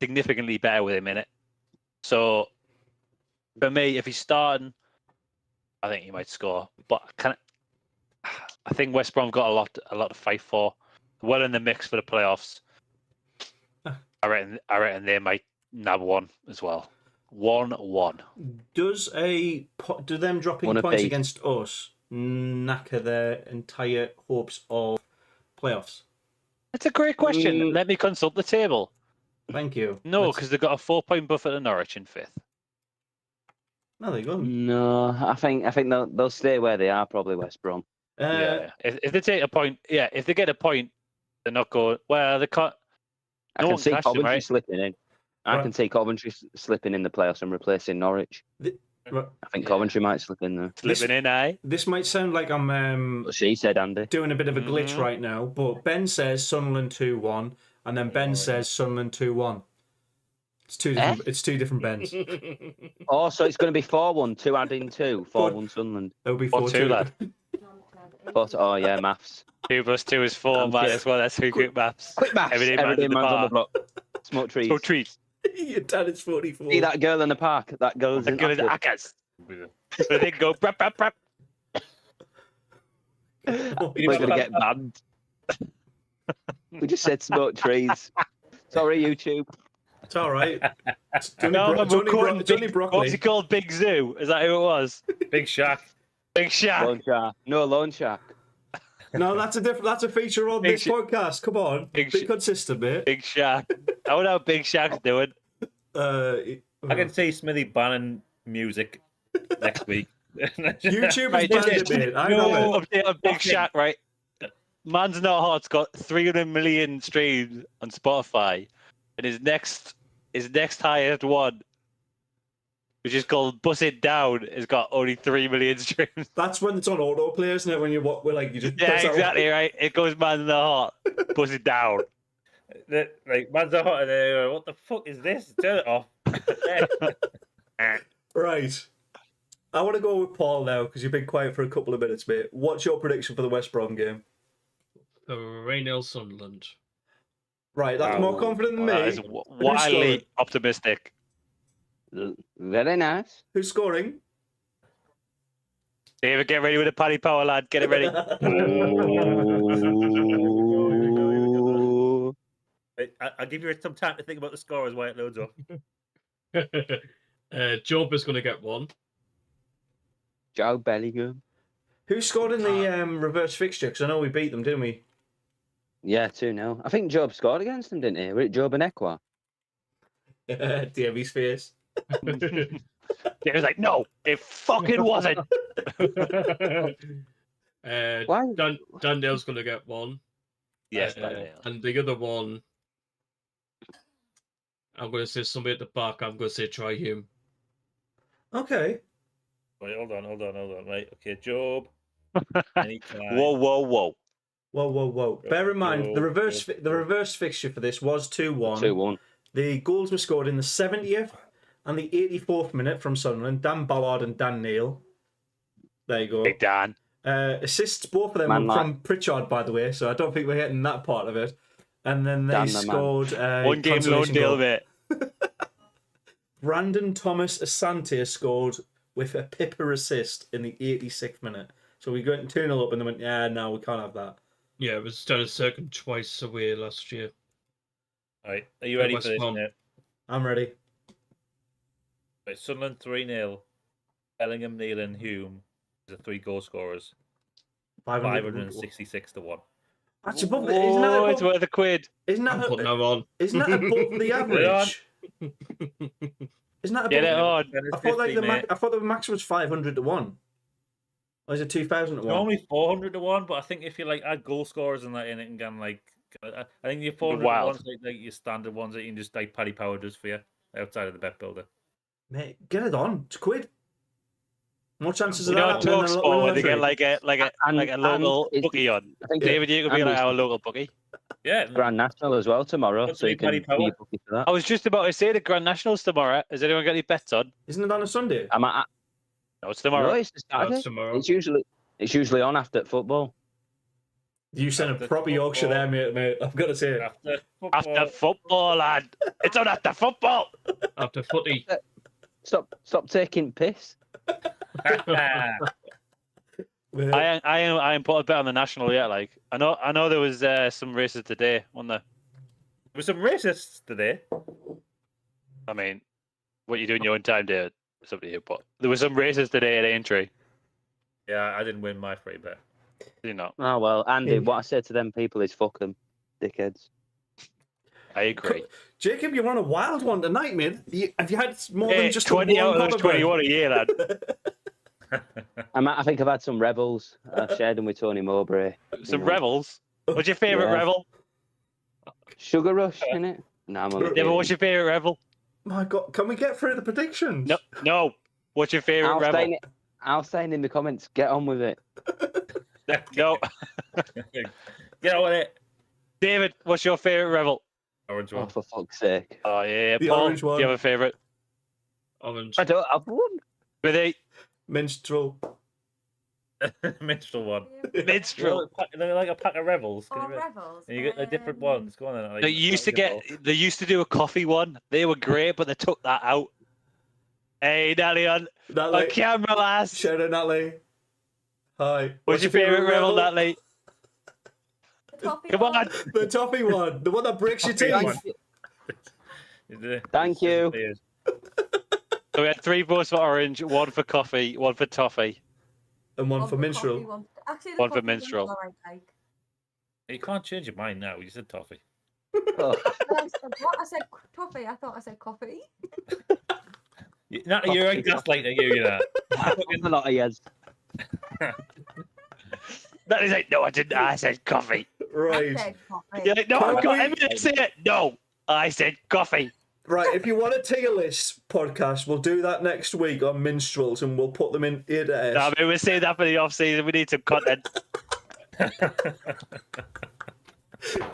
significantly better with him in it. So for me, if he's starting, I think he might score. But I think West Brom got a lot to fight for. Well in the mix for the playoffs. I reckon they might nab one as well. 1-1. Do them dropping One points apiece. against us knacker their entire hopes of playoffs? That's a great question. Mm. Let me consult the table. Thank you. No, Let's- because they've got a 4-point buffer to Norwich in 5th. No, there you go. No, I think they'll stay where they are. Probably West Brom. Yeah. If they take a point, if they get a point, they're not going. Well, they can't. I No can one see clashed them, Coventry right? slipping in. I Right. can see Coventry slipping in the playoffs and replacing Norwich. Right. I think Yeah. Coventry might slip in there. Slipping in, eh? This might sound like I'm What she said, Andy. doing a bit of a glitch Mhm. right now, but Ben says Sunderland 2-1, and then Ben says Sunderland 2-1. It's two different. It's two different Bens. Oh, so it's going to be 4-1, 2 adding 2, 4-1 Sunderland. It'll be 4-2, 4-2. lad. Oh yeah, maths. 2 + 2 is 4, Okay. man. As well. That's 3 quick maths. Quick maths. Everyday man's Everyday in the man's on the park. block. Smoke trees. So trees. Your dad is 44. See that girl in the park? That girl's The in good as Oxford. Ackers. So they go brap, brap, brap. We're going to get banned. We just said smoke trees. Sorry, YouTube. It's all right. It's only, No, it's only, recording it's only Big- What was he broccoli. called? Big Zoo? Is that who it was? Big Shaq. Big Shack. Loan shark. No, loan shark. No, that's a different. That's a feature on Big this podcast. Come on, Big be sh- consistent, mate. Big Shack. I wonder how Big Shack's doing. I can see Smithy banning music next week. YouTube is Right, banned just- it, mate. I know No it. update on Big Fucking- Shack, right? Man's Not Hot's got 300 million streams on Spotify, and his next highest one, which is called "Bust It Down," has got only 3 million streams. That's when it's on autoplay, isn't it? When we're like, you just Yeah, press that exactly right. It goes Man's Not Hot, Bust It Down. Like, man's a hot and they're like, what the fuck is this? Turn it off. Right. I want to go with Paul now because you've been quiet for a couple of minutes, mate. What's your prediction for the West Brom game? 3-0 Sunderland. Right, that's more confident than me. That is wildly optimistic. Very nice. Who's scoring? David, get ready with the Paddy Power, lad. Get it ready. Ooh. I'll give you some time to think about the score as well. It loads up. Job is going to get one. Joe Bellingham. Who scored in the reverse fixture? Because I know we beat them, didn't we? Yeah, 2-0. I think Job scored against them, didn't he? Was it Job and Ekwa? Davy's face. It was like, no, it fucking wasn't. Why? Daniel's going to get one. Yes, Uh, Daniel. And the other one, I'm going to say somebody at the back. I'm going to say try him. Okay. Wait, hold on. Right, okay, Job. Anytime. Whoa. Whoa. Bear in mind, the reverse fixture for this was 2-1. 2-1. The goals were scored in the 70th and the 84th minute from Sunderland. Dan Ballard and Dan Neil. There you go. Big Dan. Assists, both of them Man were from Pritchard, by the way, so I don't think we're hitting that part of it. And then they Dan the man. scored One game loan consolation deal, goal. mate. Brandon Thomas Asante scored with a Pippa assist in the 86th minute. So we went 2-0 up and they went, yeah, no, we can't have that. Yeah, it was done second twice away last year. All right, are you ready West for this? Brom. Now? I'm ready. Right, Sunderland 3-0. Bellingham, Neal, and Hume are the 3 goal scorers. 566 to 1. That's above the, Oh, it's worth a quid. isn't I'm putting that that on. above the average? Isn't that above? Get it on. I thought the max was 500 to 1. Or is it 2,000 to 1? Normally 400 to 1, but I think if you like add goal scorers and that in it and can like, I think your 400 to Wild. 1's like your standard ones that you can just like Paddy Power does for you outside of the bet builder. Mate, get it on. It's a quid. More chances You of know, that happening talk than a sport when they lottery. get like a local it's- bookie on. I think David, you could be like our local bookie. Yeah, Grand National as well tomorrow, What's so you the can Paddy be Power? bookie for that. I was just about to say the Grand Nationals tomorrow. Has anyone got any bets on? Isn't it on a Sunday? I'm at, No, it's no, tomorrow. it's the Saturday. That's tomorrow. It's usually on after football. You sent a After proper Yorkshire football. there, mate. I've got to say. after football. After football, lad. It's on after football. After footy. Stop taking piss. Mate, I ain't put a bet on the national yet. Like I know there was some races today, wasn't there? There were some racists today. I mean, what you do in your own time, David? It's up to you. But there were some races today at Aintree. Yeah, I didn't win my free bet. You know, Oh well, Andy, Yeah. what I say to them people is fuck them, dickheads. I agree. Jacob, you're on a wild one tonight, mate. Have you had more Hey, than just 20 a out one of those copper 21 a year, lad. I think I've had some rebels. I've shared them with Tony Mowbray. Some You know. rebels. What's your favourite Yeah. rebel? Sugar Rush, innit? No, I'm only Yeah, but what's kidding. your favourite rebel? My God, can we get through the predictions? No. What's your favourite rebel? I'll say in the comments, get on with it. No. Get on with it. David, what's your favourite rebel? Orange Oh, one. for fuck's sake. Oh yeah, The Paul. orange Do one. you have a favourite? Orange. I don't have one. Smithy, Minstrel. Minstrel one. minstrel. They're like a pack of rebels. Or Rebels. And you get the different ones. Go on then. They used to do a coffee one. They were great, but they took that out. Hey, Natalie on Natalie. camera, lass. Shout out, Natalie. Hi. What's your favourite rebel, Natalie? Come on. The toffee one. The one that breaks your teeth. Thank you. So we had 3 votes for orange, 1 for coffee, 1 for toffee. And one for minstrel. One for minstrel. You can't change your mind now. You said toffee. Oh, What? I said toffee. I thought I said coffee. You're a gaslighter, you know. a lot of years. That is like, no, I didn't. I said coffee. Right. I said coffee. You're like, no, Can I've got we- evidence to say it. No, I said coffee. Right, if you want a tier list podcast, we'll do that next week on minstrels and we'll put them in A to S. No, I mean, we're saying that for the off season. We need some content.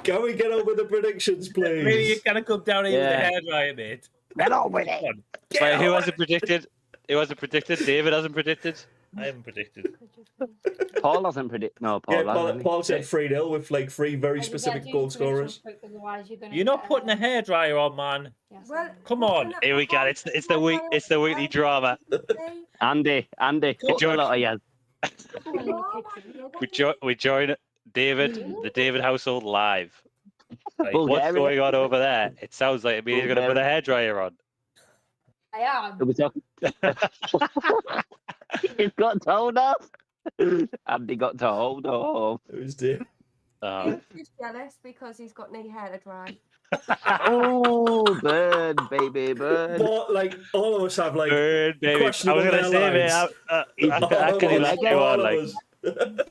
Can we get on with the predictions, Maybe please? you gotta come down here Yeah. with the hairdryer, mate. Get on with it. Come on. Right, who hasn't predicted? Who hasn't predicted? David hasn't predicted. I haven't predicted. Paul hasn't predicted. No, Paul Yeah, hasn't. Paul said 3-0 with like 3 very specific goal scorers. You're not putting a hairdryer on, man. Well, Come on. Here we go. It's the weekly drama. Andy, put a lot of years. We join David, the David household live. Right. Well, What's Bulgaria. going on over there? It sounds like he's going to put a hairdryer on. I am. We'll be talking. He's got told off. Andy got told off. It was Dave. Oh. He's just jealous because he's got no hair to dry. Oh, bird, baby, bird. But like all of us have like Bird, baby. I was questionable going to say, mate, hairlines. I can All let of you on, of like, us.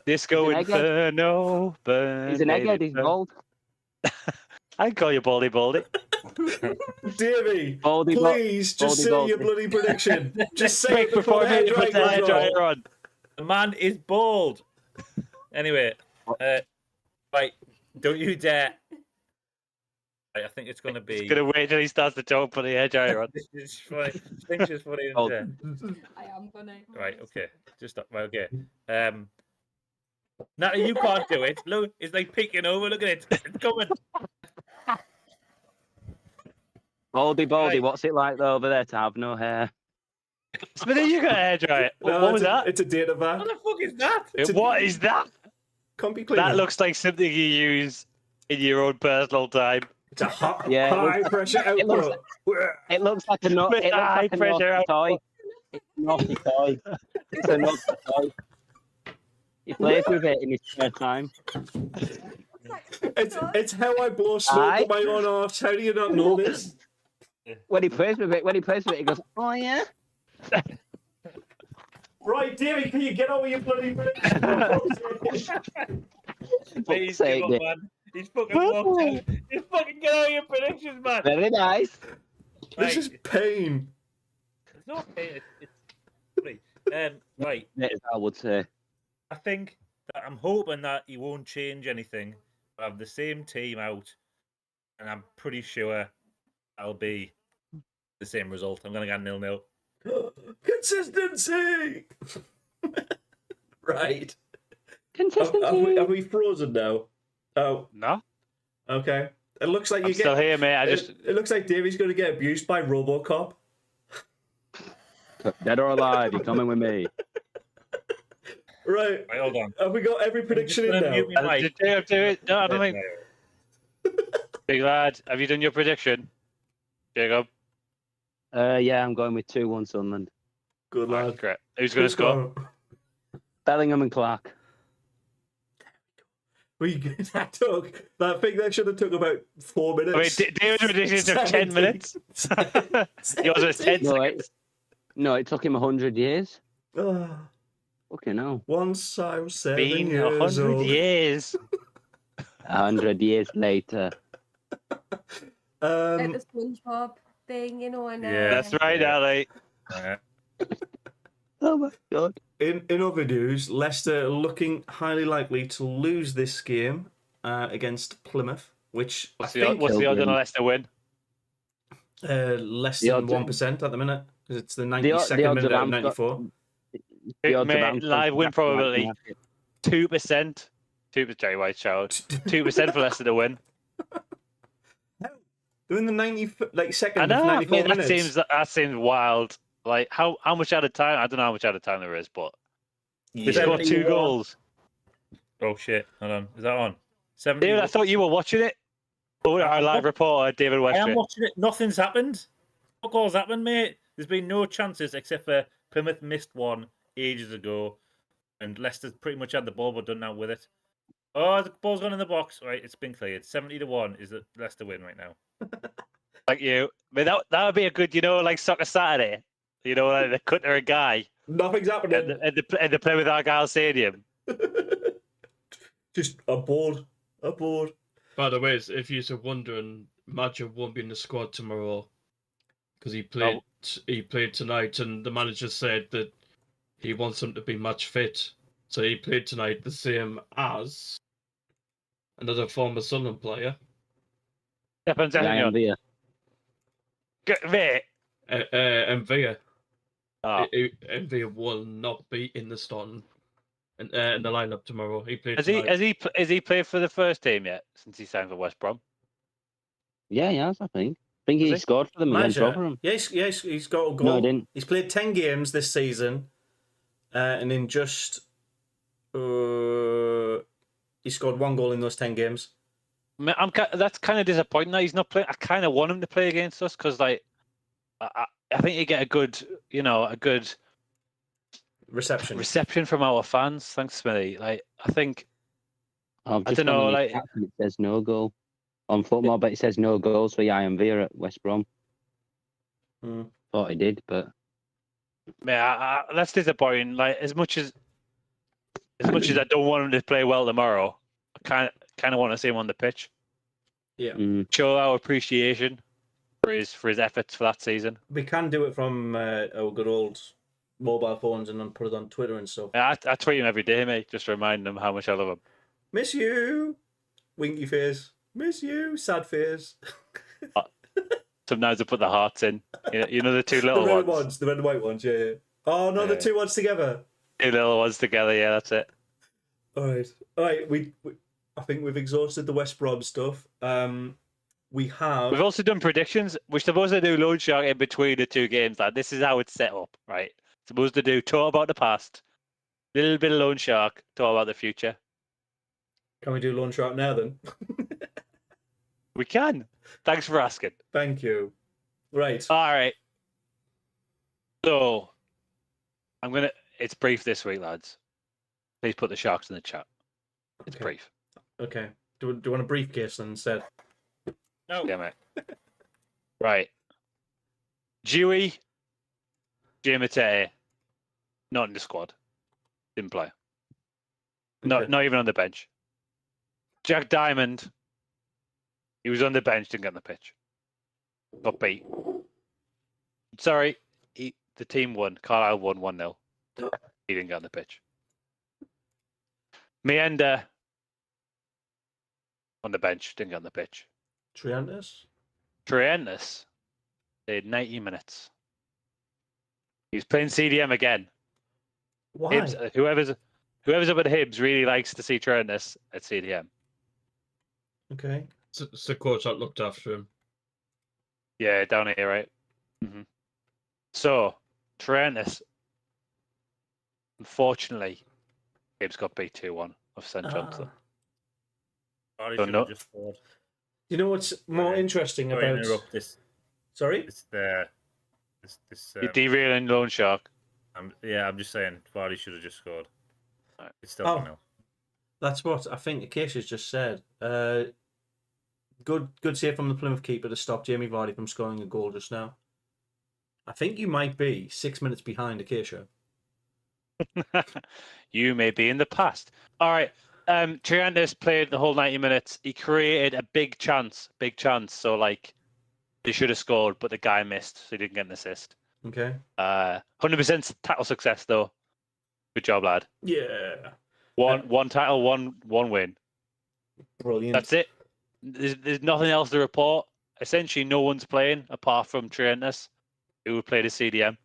Disco He's an egghead. Inferno, burn, He's an baby, egghead. He's burn. bald. I can call you Baldy Baldy. Davey, Baldy, please just say baldy. your bloody prediction. Just say Quick, it before the we put the hairdryer goes wrong. hairdryer on. The man is bald. Anyway, right, don't you dare. Right, I think it's going to be. He's going to wait till he starts to talk, put the hairdryer on. It's funny. I think it's funny. Oh. I am funny. Right, okay. Just stop. Right, okay. Natalie, you can't do it. Look, it's like peeking over. Look at it. It's coming. Baldy, Right. what's it like though over there to have no hair? Smithy, you got a hairdryer. No, What was that? It's a data van. What the fuck is that? What is that? Combi cleaner. That looks like something you use in your own personal time. It's a hot, Yeah, it high pressure it looks output. It looks like a no, With it the looks high like a pressure naughty toy. It's a naughty toy. It's a naughty toy. He plays with it in his spare time. It's how I blow smoke Aye. at my own arse. How do you not know this? When he plays with it, he goes, "Oh yeah." Right, Davey, can you get over your bloody prediction? Please sake, give up, Nick. man. He's fucking walked out. You fucking get out of your predictions, man. Very nice. This is pain. It's not pain. It's right. Right. Yes, I would say. I think that I'm hoping that he won't change anything. I have the same team out, and I'm pretty sure I'll be the same result. I'm going to get 0-0. Consistency! Right. Consistency. Have we frozen now? Oh, No, okay. It looks like I'm still here, mate. It looks like Davey's going to get abused by RoboCop. Dead or alive, you're coming with me. Right. Right, hold on. Have we got every prediction in gonna now? mute my mic. do it. No, I don't think. Big lad, have you done your prediction? Jacob? Yeah, I'm going with 2-1 Sunderland. Good lad. Great. Who's going to score? Bellingham and Clark. That thing that should have took about 4 I mean, minutes. David's prediction took 10 minutes. Yours was 10 No, seconds. it took him 100 years. Ah, Fucking hell. once I was 7 Been years 100 old. years. 100 years later. Like the SpongeBob thing, you know, and Yeah. That's right, Ali. Oh my god. In other news, Leicester looking highly likely to lose this game against Plymouth, which What's I the think odds on a Leicester win? less The than odds- 1% at the minute because it's the the 92nd odds minute of of 94. The odds of Mate, Amsterdam live win probability market. 2%. 2%, Jerry White child. 2% for Leicester to win. They're in the 90 like I second know. of I 94 mean, minutes. that seems wild. Like how much out of time? I don't know how much out of time there is, but they Yeah. scored 2 71. goals. Oh, shit. Hold on. Is that on? 70. David, I thought you were watching it. Oh, our live reporter, David I am Westry. watching it. Nothing's happened. What all's happened, mate? There's been no chances except for Plymouth missed one ages ago, and Leicester's pretty much had the ball but done now with it. Oh, the ball's gone in the box. Right, it's been cleared. 70-1 is the Leicester win right now. Like you. I mean, that would be a good, like Soccer Saturday. Like the cutter a guy Nothing's happening. and the play with Argyle Stadium. Just aboard. By the way, if you're wondering, Mackem won't be in the squad tomorrow because he played tonight, and the manager said that he wants him to be match fit. So he played tonight the same as another former Sunderland player. Stefan Ryan Zanion. Villa. Mate. And Villa. Oh. And Villa will not be in the starting in the lineup tomorrow. He played Has tonight. he played for the first team yet since he signed for West Brom? Yeah, he has, I think. I think he Has he? scored for them against Manager. Rotherham. Yes, he's got a goal. No, he didn't. He's played 10 games this season, and in just he scored 1 goal in those 10 games. That's kind of disappointing that he's not playing. I kind of want him to play against us because, I think you get a good Reception. from our fans. Thanks, Smithy. I think I've I just don't know, gone on his stats and it says no goal. On football, but it says no goals for Ian Veer at West Brom. Hmm. Thought he did, but Yeah, that's disappointing. Like as much as I don't want him to play well tomorrow, I kind of want to see him on the pitch. Yeah. Show our appreciation for his efforts for that season. We can do it from our good old mobile phones and then put it on Twitter and stuff. I tweet him every day, mate, just to remind him how much I love him. Miss you, winky face. Miss you, sad face. Sometimes I put the hearts in. You know the two little the red ones. the red and white ones. Yeah. Oh no, the two ones together. Two little ones together. Yeah, that's it. All right. We I think we've exhausted the West Brom stuff. We've also done predictions. We're supposed to do loan shark in between the two games. Like this is how it's set up, right? Supposed to talk about the past, little bit of loan shark, talk about the future. Can we do loan shark now then? We can. Thanks for asking. Thank you. Right. All right. So it's brief this week, lads. Please put the sharks in the chat. It's brief. Okay. Do you want a briefcase then instead? No. Yeah, mate. Right. Dewey, Giammattei, not in the squad. Didn't play. Okay. Not even on the bench. Jack Diamond, he was on the bench, didn't get on the pitch. Got beat. Sorry, the team won. Carlisle won 1-0. He didn't get on the pitch. Meander, on the bench, didn't get on the pitch. Trientis played 90 minutes. He's playing CDM again. Why? Hibs, whoever's up at Hibs really likes to see Trientis at CDM. Okay. It's the coach that looked after him. Yeah, down here, right? Mm-hmm. So, Trientis, unfortunately, Hibs got beat 2-1 of St Johnstone. Barry So should no- have just scored. You know what's more interesting Sorry to about? interrupt this. Sorry. This. You're derailing Loan Shark. I'm just saying, Vardy should have just scored. Right. It's still 1-0. That's what I think Acacia's just said. Good save from the Plymouth keeper to stop Jamie Vardy from scoring a goal just now. I think you might be 6 minutes behind Acacia. You may be in the past. All right. Triantis played the whole 90 minutes. He created a big chance. So, like, they should have scored, but the guy missed, so he didn't get an assist. Okay. 100% tackle success, though. Good job, lad. Yeah. One tackle, one win. Brilliant. That's it. There's nothing else to report. Essentially, no one's playing apart from Triantis, who played a CDM.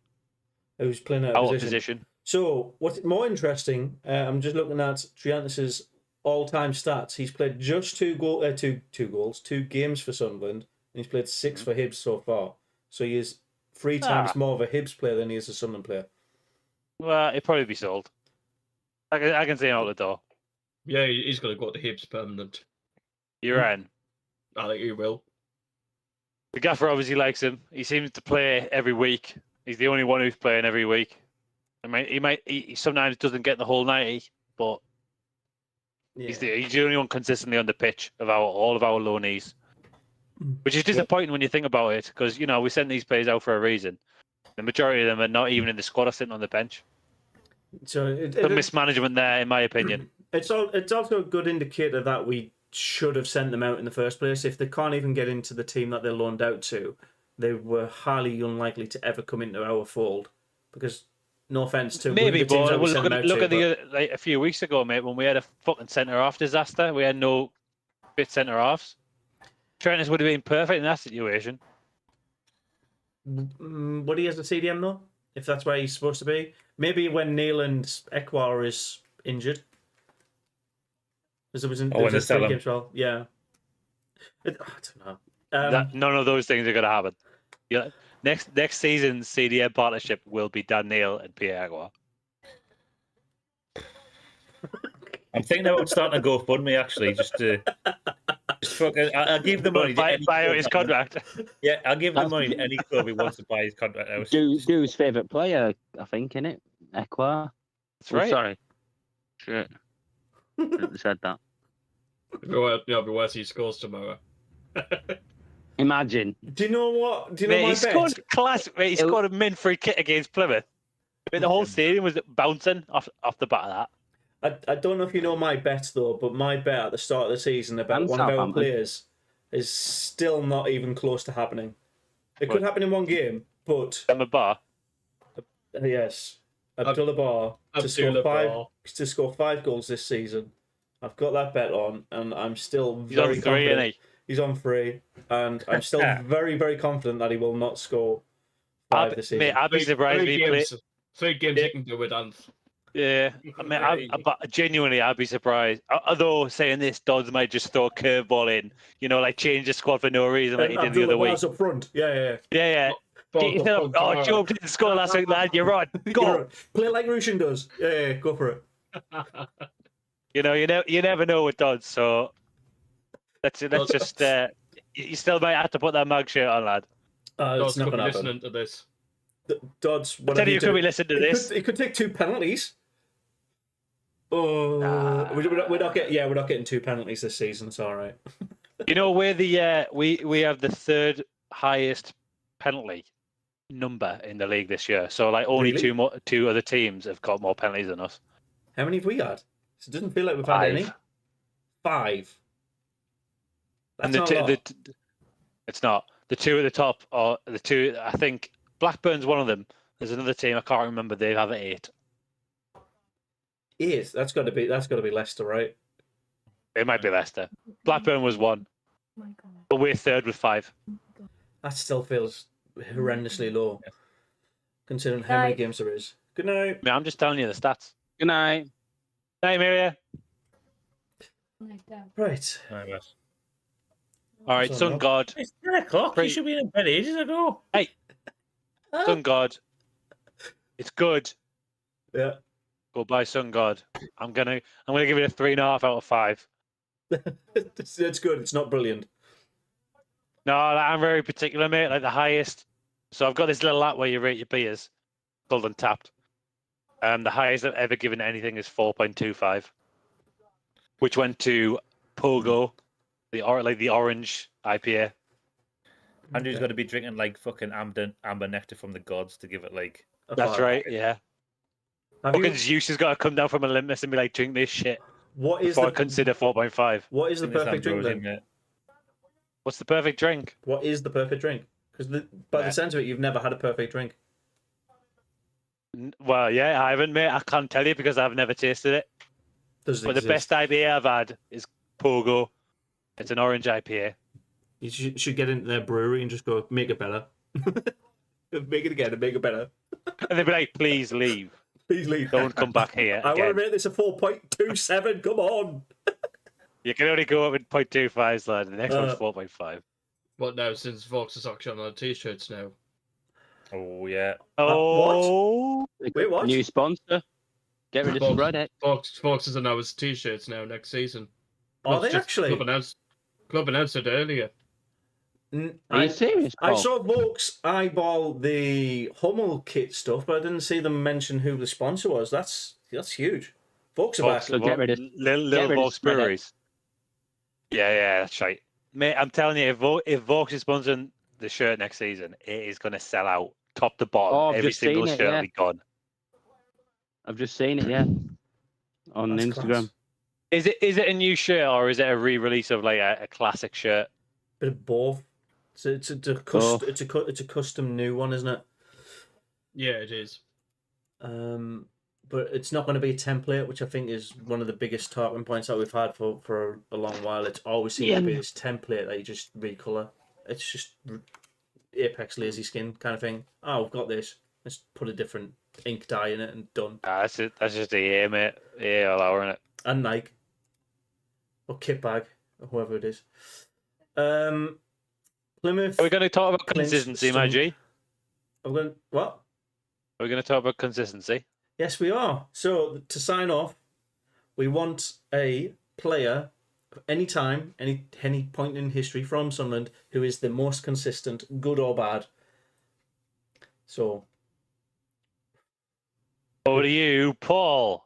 Who's playing out of position. So, what's more interesting, I'm just looking at Triantis' all-time stats. He's played just two games for Sunderland, and he's played 6 for Hibs so far. So he is 3 times more of a Hibs player than he is a Sunderland player. Well, he'd probably be sold. I can see him out the door. Yeah, he's going to go to Hibs permanent. You're in. I think he will. The gaffer obviously likes him. He seems to play every week. He's the only one who's playing every week. He sometimes doesn't get the whole 90, but he's the only one consistently on the pitch of all of our loanees, which is disappointing when you think about it, because we send these players out for a reason. The majority of them are not even in the squad or sitting on the bench. So some mismanagement there, in my opinion. It's also a good indicator that we should have sent them out in the first place. If they can't even get into the team that they're loaned out to, they were highly unlikely to ever come into our fold. Because, no offense to maybe, the teams but look at but... a few weeks ago, mate, when we had a fucking centre half disaster. We had no fit centre halves. Trent would have been perfect in that situation. Would he as a CDM though? If that's where he's supposed to be, maybe when Neil and Ekwar is injured. There was a 3-game trial. Yeah. I don't know. None of those things are going to happen. Yeah. Next season's CDM partnership will be Dan Neil and Pierre Aguilar. I'm thinking about starting a GoFundMe actually, just fucking. I'll give the money. Buy out his contract. Yeah, I'll give the money to any club who wants to buy his contract out. Dude's favourite player, I think, innit? Ekwar. That's right. Sorry. Shit. Shouldn't have said that. It'll be worth he scores tomorrow. Imagine. Do you know what? Do you know Mate, my he scored bet? class. Mate, he scored a min free kick against Plymouth. Mate, the whole stadium was bouncing off the bat of that. I don't know if you know my bet though, but my bet at the start of the season about And one of our Southampton. players is still not even close to happening. It could happen in one game, but On the bar. yes, Abdullah Bar to score 5 goals this season. I've got that bet on, and I'm still He's on very 3, confident. isn't he? He's on 3, and I'm still very, very confident that he will not score 5 this season. Mate, I'd be surprised if he played. 3 games you can do with Anth. Yeah, I mean, genuinely, I'd be surprised. Although saying this, Dodds might just throw a curveball in, like change the squad for no reason, like he did the other week. Bar's up front. Yeah. Yeah. Joe didn't score last week, lad. You're on. Go. Play like Rushin does. Yeah, go for it. You never know with Dodds, so let's just. You still might have to put that mug shirt on, lad. Dodds It's not could be going to listening happen. to this. Dodds, I tell you, could be listening to this. He could take 2 penalties. Oh, we're not getting 2 penalties this season. It's all right. We're the we have the 3rd highest penalty number in the league this year. So like only Really? two other teams have got more penalties than us. How many have we had? It doesn't feel like we've had 5. any. 5. And That's not a lot. it's not. The 2 at the top are the 2. I think Blackburn's one of them. There's another team I can't remember. They have 8. 8. That's got to be Leicester, right? It might be Leicester. Blackburn was 1, My God. but we're 3rd with 5. That still feels horrendously low, considering how many Right. games there is. Good night. I mean, I'm just telling you the stats. Good night. Hey, Miria. Like that. Right. All right, So Sun no. God. It's 10 o'clock. You should be in bed ages ago. Sun God. It's good. Yeah. Goodbye, Sun God. I'm gonna give it a 3.5 out of 5. It's good. It's not brilliant. No, I'm very particular, mate. Like the highest. So I've got this little app where you rate your beers, called Untapped. The highest I've ever given anything is 4.25, which went to Pogo, the orange IPA. Andrew's got to be drinking like fucking amber nectar from the gods to give it like. That's right. Yeah. Fucking Zeus has got to come down from Olympus and be like, drink this shit. What is before I consider 4.5. What is the perfect drink then? What's the perfect drink? What is the perfect drink? Because by the sense of it, you've never had a perfect drink. Well, yeah, I haven't, mate. I can't tell you because I've never tasted it. But the best IPA I've had is Pogo. It's an orange IPA. You should get into their brewery and just go, make it better. Make it again and make it better. And they'd be like, please leave. Please leave. Don't come back here. I want again. to make this a 4.27. Come on. You can only go up with 0.25, lad. The next one's 4.5. What now, since Vox is actually on our t-shirts now? Oh, yeah. Oh. What? Wait, what? New sponsor. Get rid of Spread Vox is on our t-shirts now next season. Are they actually? Club announced it earlier. Are you serious, I Paul? saw Vokes eyeball the Hummel kit stuff, but I didn't see them mention who the sponsor was. That's huge. Vokes are back. So get rid of Little Vokes breweries. Yeah, that's right. Mate, I'm telling you, if Vokes is sponsoring the shirt next season, it is going to sell out top to bottom. Oh, I've Every just single seen it, shirt yeah. will be gone. I've just seen it, yeah, on That's Instagram. class. Is it a new shirt or is it a re-release of like a classic shirt? Bit of both. It's a custom new one, isn't it? Yeah, it is. But it's not going to be a template, which I think is one of the biggest talking points that we've had for a long while. It's always seems to be this template that you just recolor. It's just Apex lazy skin kind of thing. Oh, we've got this. Let's put a different ink dye in it and done. That's it. That's just the EA, mate. EA all over it. And Nike. Or Kitbag, or whoever it is. Plymouth. Are we going to talk about clinched consistency, some- my G? What? Are we going to talk about consistency? Yes, we are. So to sign off, we want a player of any time, any point in history from Sunderland who is the most consistent, good or bad. So Over to you, Paul.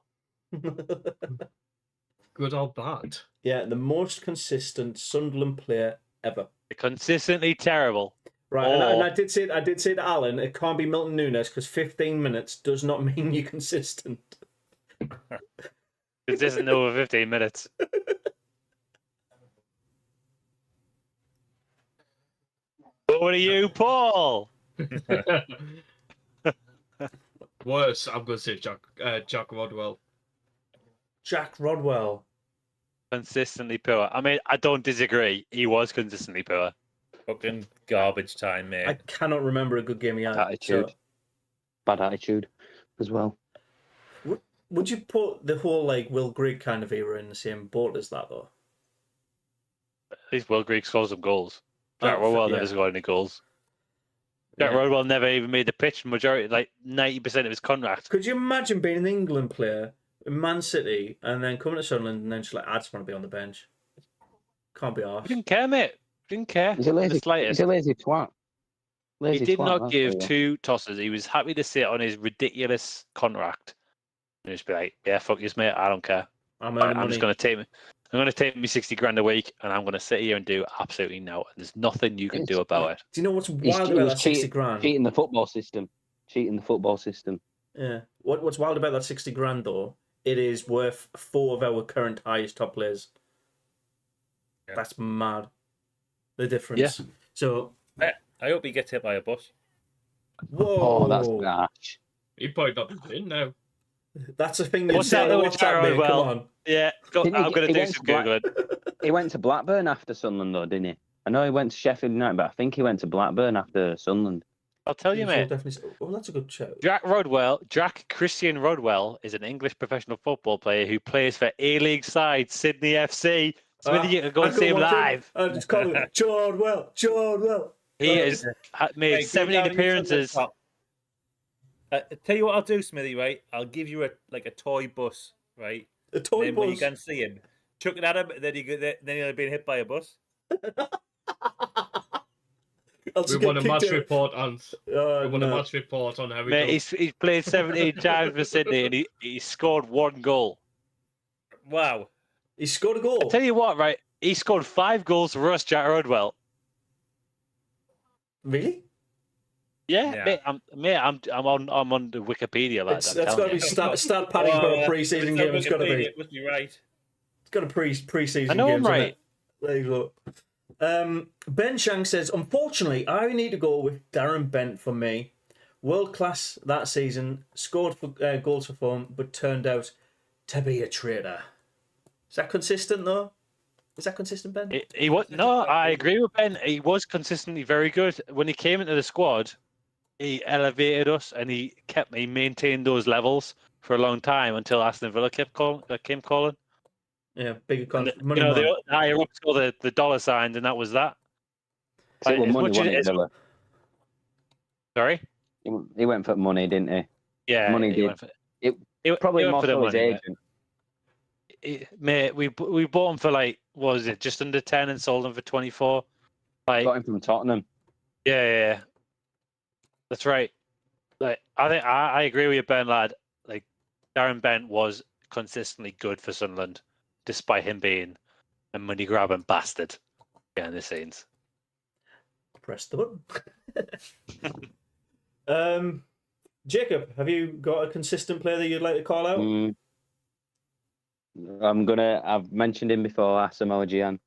Good or bad? yeah, the most consistent Sunderland player ever. Consistently terrible. Right, and Or- I did say to Alan, it can't be Milton Nunes because 15 minutes does not mean you're consistent. Consistent over 15 minutes. What are you, Paul? Worse, I'm going to say Jack Rodwell. Jack Rodwell. Consistently poor. I mean, I don't disagree. He was consistently poor. Fucking garbage time, I mate. cannot remember a good game he had. Attitude. Bad attitude as well. Would you put the whole like Will Grigg kind of era in the same boat as that though? At least Will Grigg scored some goals. Jack Rodwell never scored any goals. Jack Rodwell never even made the pitch majority, like 90% of his contract. Could you imagine being an England player in Man City and then coming to Sunderland and then just like, I just want to be on the bench? Can't be arsed. He didn't care, mate. Didn't care. He's a lazy twat. He did not give two tosses. He was happy to sit on his ridiculous contract and just be like, "Yeah, fuck you, mate. I don't care. I'm just going to take me 60 grand a week, and I'm going to sit here and do absolutely no. And there's nothing you can do about it." Do you know what's wild about that 60 grand? Cheating the football system. Yeah. What's wild about that 60 grand though? It is worth 4 of our current highest top players. Yeah. That's mad. The difference. Yeah. So I hope he gets hit by a bus. Whoa! Oh, that's harsh. He probably not in now. That's a thing you say. What's that, mate? Come on. Yeah, I'm going to do some Googling. He went to Blackburn after Sunderland, though, didn't he? I know he went to Sheffield United, but I think he went to Blackburn after Sunderland. I'll tell you, mate. Oh, that's a good show. Jack Christian Rodwell is an English professional football player who plays for A-League side Sydney FC. Smithy, you can go and see him live. I just call him Jordwell. He has made 17 appearances. Tell you what I'll do, Smithy, right? I'll give you a toy bus, right? A toy bus? When you can see him. Chuck it at him, then he'll be hit by a bus. We want a match report on. A match report on how he does. He's played 17 times for Sydney and he scored 1 goal. Wow. He scored a goal. I tell you what, right? He scored 5 goals for us, Jack Rodwell. Really? Yeah. Mate, I'm on the Wikipedia. That's got to be start padding for a pre-season game. It's got to be. It must be right. It's got a pre-season. I know game, I'm right. There you go. Ben Shank says, unfortunately, I need to go with Darren Bent for me. World class that season, scored for goals for fun, but turned out to be a traitor. Is that consistent though? Is that consistent, Ben? He was no. I agree with Ben. He was consistently very good when he came into the squad. He elevated us and he maintained those levels for a long time until Aston Villa came calling. Yeah, bigger money. You know, the higher ups got the dollar signs, and that was that. Like, money, Sorry, he went for money, didn't he? Yeah, money did. Probably more for his agent. Mate, we bought him for like, what was it, just under 10 and sold him for 24. Like, got him from Tottenham. Yeah. That's right. Like, I think I agree with you, Ben, lad. Like, Darren Bent was consistently good for Sunderland, despite him being a money grabbing bastard behind the scenes. Press the button. Jacob, have you got a consistent player that you'd like to call out? I've mentioned him before, Asamoah Gyan.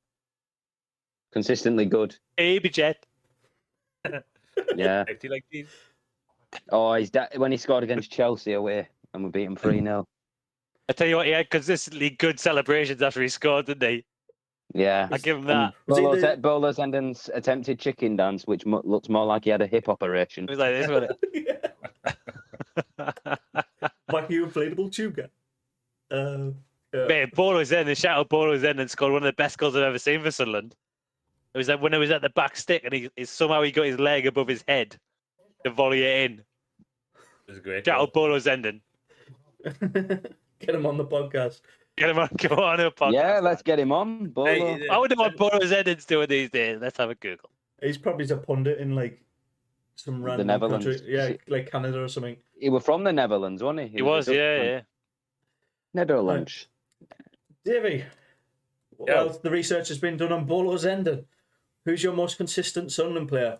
Consistently good. Baby Jet. Yeah. Oh, when he scored against Chelsea away and we beat him 3-0. I tell you what, he had consistently good celebrations after he scored, didn't he? Yeah. I give him that. Bolo Zenden's attempted chicken dance, which looks more like he had a hip operation. It was like this, wasn't it? Like you inflatable tube guy. Yeah. Mate, Bolo Zenden, shout out Bolo Zenden, scored one of the best goals I've ever seen for Sunderland. It was like when it was at the back stick and he somehow got his leg above his head to volley it in. It was great. Shout out Bolo Zenden. Get him on the podcast. Get him on, come on the podcast. Yeah, let's get him on. Bolo. I wonder what Bolo Zenden's doing these days. Let's have a Google. He's probably a pundit in like some random Netherlands. country. Yeah, like Canada or something. He was from the Netherlands, wasn't he? He was, yeah. Netherlands. Davey, well, the research has been done on Bolo Zenden. Who's your most consistent Sunderland player?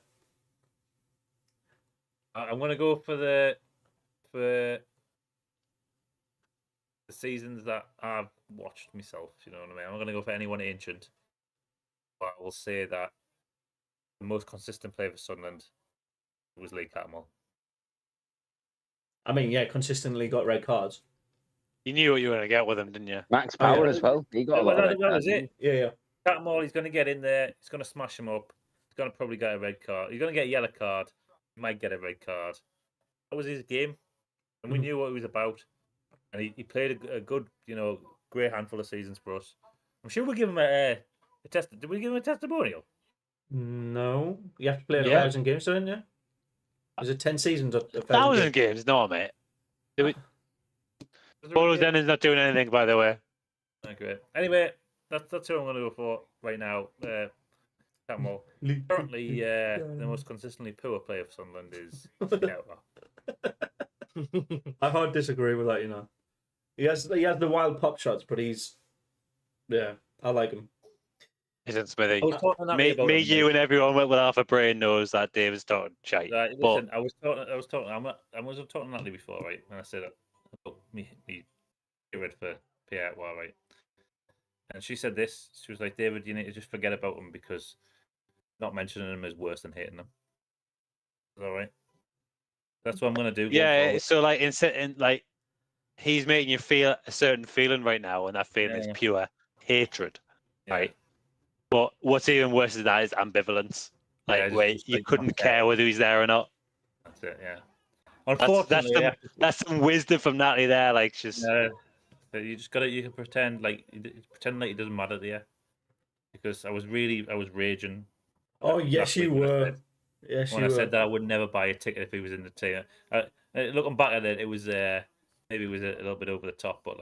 I'm going to go for the seasons that I've watched myself. You know what I mean? I'm not going to go for anyone ancient, but I will say that the most consistent player for Sunderland was Lee Catmull. I mean, yeah, consistently got red cards. You knew what you were going to get with him, didn't you? Max Power as well. He got a lot of red That cards. was it. Yeah. Catmull, he's going to get in there. He's going to smash him up. He's going to probably get a red card. He's going to get a yellow card. He might get a red card. That was his game, and we knew what he was about. And he played a good, great handful of seasons for us. I'm sure we'll give him a test. Did we give him a testimonial? No, you have to play 1,000 games, don't you? Is it 10 seasons? 1,000 games? No, mate. Polo Dennon's not doing anything, by the way. Okay. Anyway, that's who I'm going to go for right now. Catmull. Currently, the most consistently poor player for Sunderland is Kelter. I hard disagree with that. He has the wild pop shots, but I like him. Isn't Smithy? I was talking to Natalie about Me, him, you, and everyone with half a brain knows that David's talking shite. Right, listen, I was talking to Natalie before, right? And I said, me get ready for PA, right? And she said this. She was like, David, you need to just forget about him because not mentioning him is worse than hating him. Is that right? That's what I'm gonna do. Yeah. So like he's making you feel a certain feeling right now, and that feeling is pure hatred, right? But what's even worse than that is ambivalence. Like where you couldn't care whether he's there or not. That's it. Yeah. Unfortunately, that's some wisdom from Natalie there. Like just. You just gotta. You can pretend like it doesn't matter to you, because I was raging. Oh yes, you were. Yes, when I said that I would never buy a ticket if he was in the team. Looking back at it, it was maybe it was a little bit over the top, but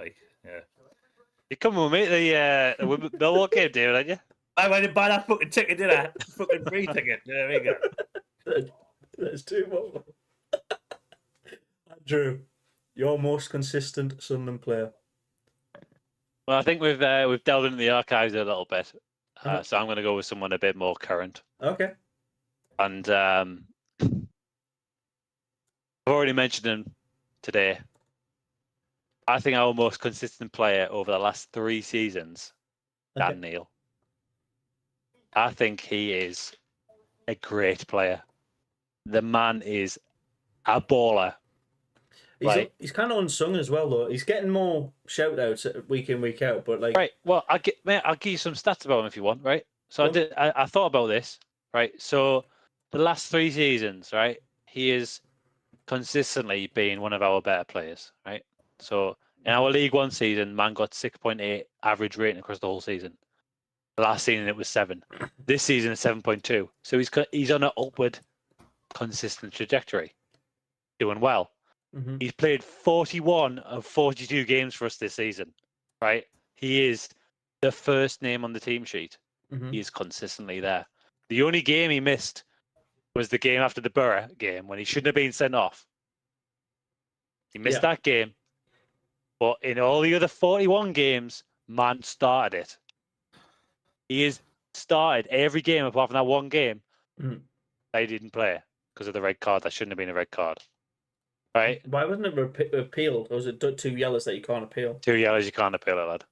You come with me the Millwall game, David, aren't you? I didn't buy that fucking ticket, did I? Fucking free ticket. There we go. There's two more. Andrew, your most consistent Sunderland player. Well, I think we've delved into the archives a little bit, so I'm going to go with someone a bit more current. Okay. And I've already mentioned him today. I think our most consistent player over the last 3 seasons, Dan Neil. I think he is a great player. The man is a baller. He's kind of unsung as well, though. He's getting more shout outs week in, week out, but right. Well, I'll give you some stats about him if you want, right? So I thought about this, right? So the last 3 seasons, right? He is consistently been one of our better players, right? So in our League One season, man got 6.8 average rating across the whole season. The last season it was 7. This season is 7.2. So he's on an upward, consistent trajectory, doing well. Mm-hmm. He's played 41 of 42 games for us this season, right? He is the first name on the team sheet. Mm-hmm. He is consistently there. The only game he missed was the game after the Borough game when he shouldn't have been sent off. He missed that game. But in all the other 41 games, man started it. He has started every game apart from that one game that he didn't play because of the red card. That shouldn't have been a red card. Right? Why wasn't it appealed? Or was it 2 yellows that you can't appeal? 2 yellows you can't appeal it, lad.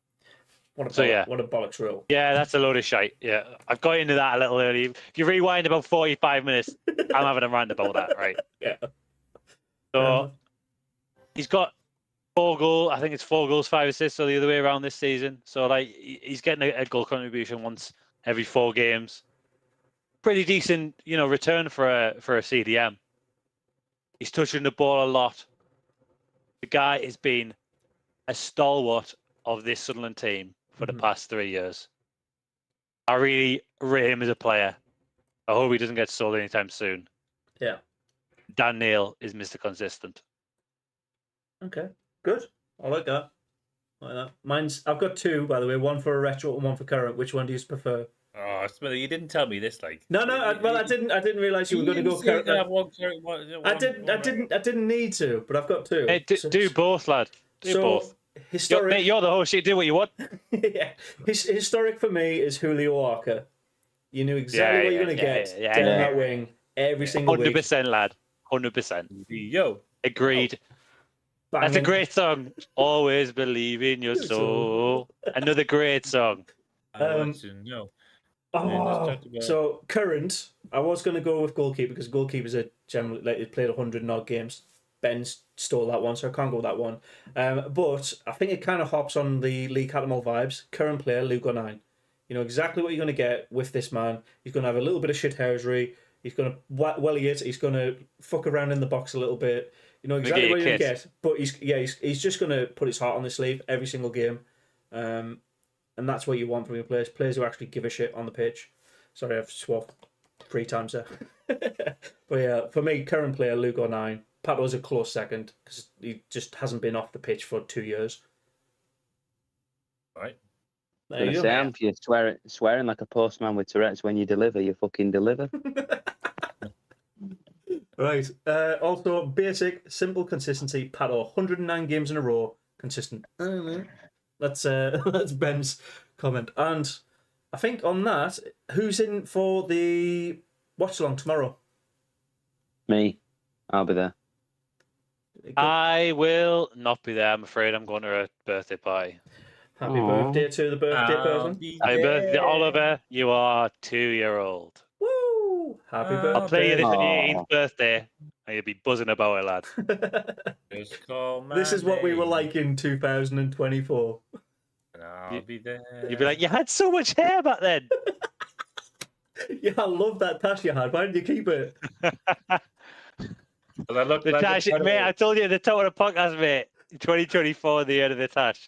What a bollocks rule. Yeah, that's a load of shite. Yeah, I got into that a little early. If you rewind about 45 minutes, I'm having a rant about that, right? Yeah. So he's got 4 goals. I think it's 4 goals, 5 assists, or the other way around this season. So like he's getting a goal contribution once every 4 games. Pretty decent, return for a CDM. He's touching the ball a lot. The guy has been a stalwart of this Sunderland team for the past 3 years. I really rate him as a player. I hope he doesn't get sold anytime soon. Yeah. Dan Neil is Mr. Consistent. Okay, good. I like that. I've got 2, by the way. One for a retro and one for current. Which one do you prefer? Oh, Smithy, you didn't tell me this. No. I didn't realize you were going to go current. I didn't need to, but I've got 2. Hey, do both, lad. Do both. Historic. You're the host. You do what you want. Yeah. Historic for me is Julio Arca. You knew exactly what you're going to get down that wing every single week. 100%, lad. 100%. Yo. Agreed. Banging. That's a great song. Always believe in your soul. Another great song. I want to know. So current, I was going to go with goalkeeper because goalkeepers are generally like they played 100 and odd games. Ben stole that one, so I can't go with that one. But I think it kind of hops on the Lee Cattermole vibes. Current player, Luke O'Nien. You know exactly what you're going to get with this man. He's going to have a little bit of shithousery. He's going to welly it. He's going to fuck around in the box a little bit. You know exactly what you're going to get. But he's just going to put his heart on the sleeve every single game. And that's what you want from your players. Players who actually give a shit on the pitch. Sorry, I've swapped 3 times there. But yeah, for me, current player, Luke O'Nien. Pato's a close second because he just hasn't been off the pitch for 2 years. Right. There you go. Sam, you're swearing like a postman with Tourette's when you deliver. You fucking deliver. Right. Also, basic, simple consistency. Pato, 109 games in a row, consistent. I don't know. That's Ben's comment. And I think on that, who's in for the watch along tomorrow? Me. I'll be there. I will not be there. I'm afraid I'm going to a birthday party. Happy birthday to the birthday person. Happy birthday, Oliver. You are 2-year-old. Woo! Happy birthday. I'll play you this on your 18th birthday, and you'll be buzzing about it, lad. Just call my This is what we were name, like in 2024. and I'll be there. You'll be like, you had so much hair back then. Yeah, I love that tash you had. Why did you keep it? Well, I look The like tash, mate, I told you at the top of the podcast, mate. 2024, the year of the tash.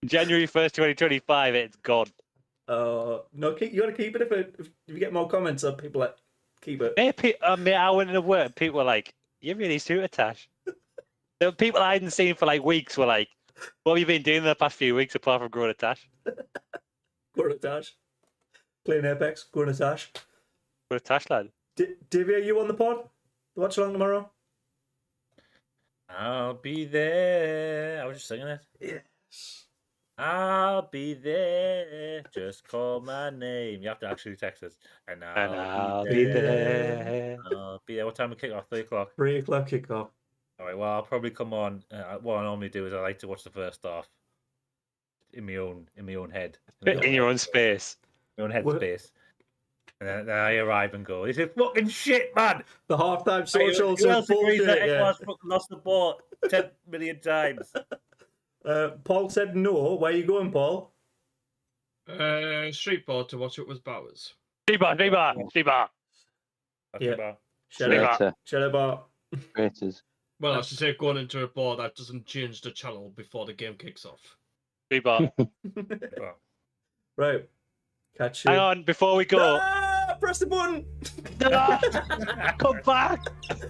January 1st, 2025, it's gone. No, you got to keep it if you get more comments on people that keep it. Mate, I went into work and people were like, you really suit a tash. There were people I hadn't seen for like weeks were like, what have you been doing the past few weeks apart from growing a tash? Growing a tash. Playing Apex, growing a tash. Growing a tash, lad. Davey, are you on the pod? Watch along tomorrow? I'll be there. I was just singing it. Yes. I'll be there. Just call my name. You have to actually text us. And I'll be there. I'll be there. What time we kick off? 3 o'clock. 3 o'clock kickoff. All right. Well, I'll probably come on. What I normally do is I like to watch the first half in my own head. In your own space. My own head space. And then I arrive and go, this is fucking shit, man. The halftime socials Who are else agrees that bullshit. Yeah. Ecuador's fucking lost the ball 10 million times? Paul said no. Where are you going, Paul? Street bar to watch it with Bowers. Street bar. Yeah. Traitor. Shadow bar. Traitors. Well, I should say going into a bar that doesn't change the channel before the game kicks off. Street bar. Right. Catch you. Hang on, before we go. Press the button. Come back.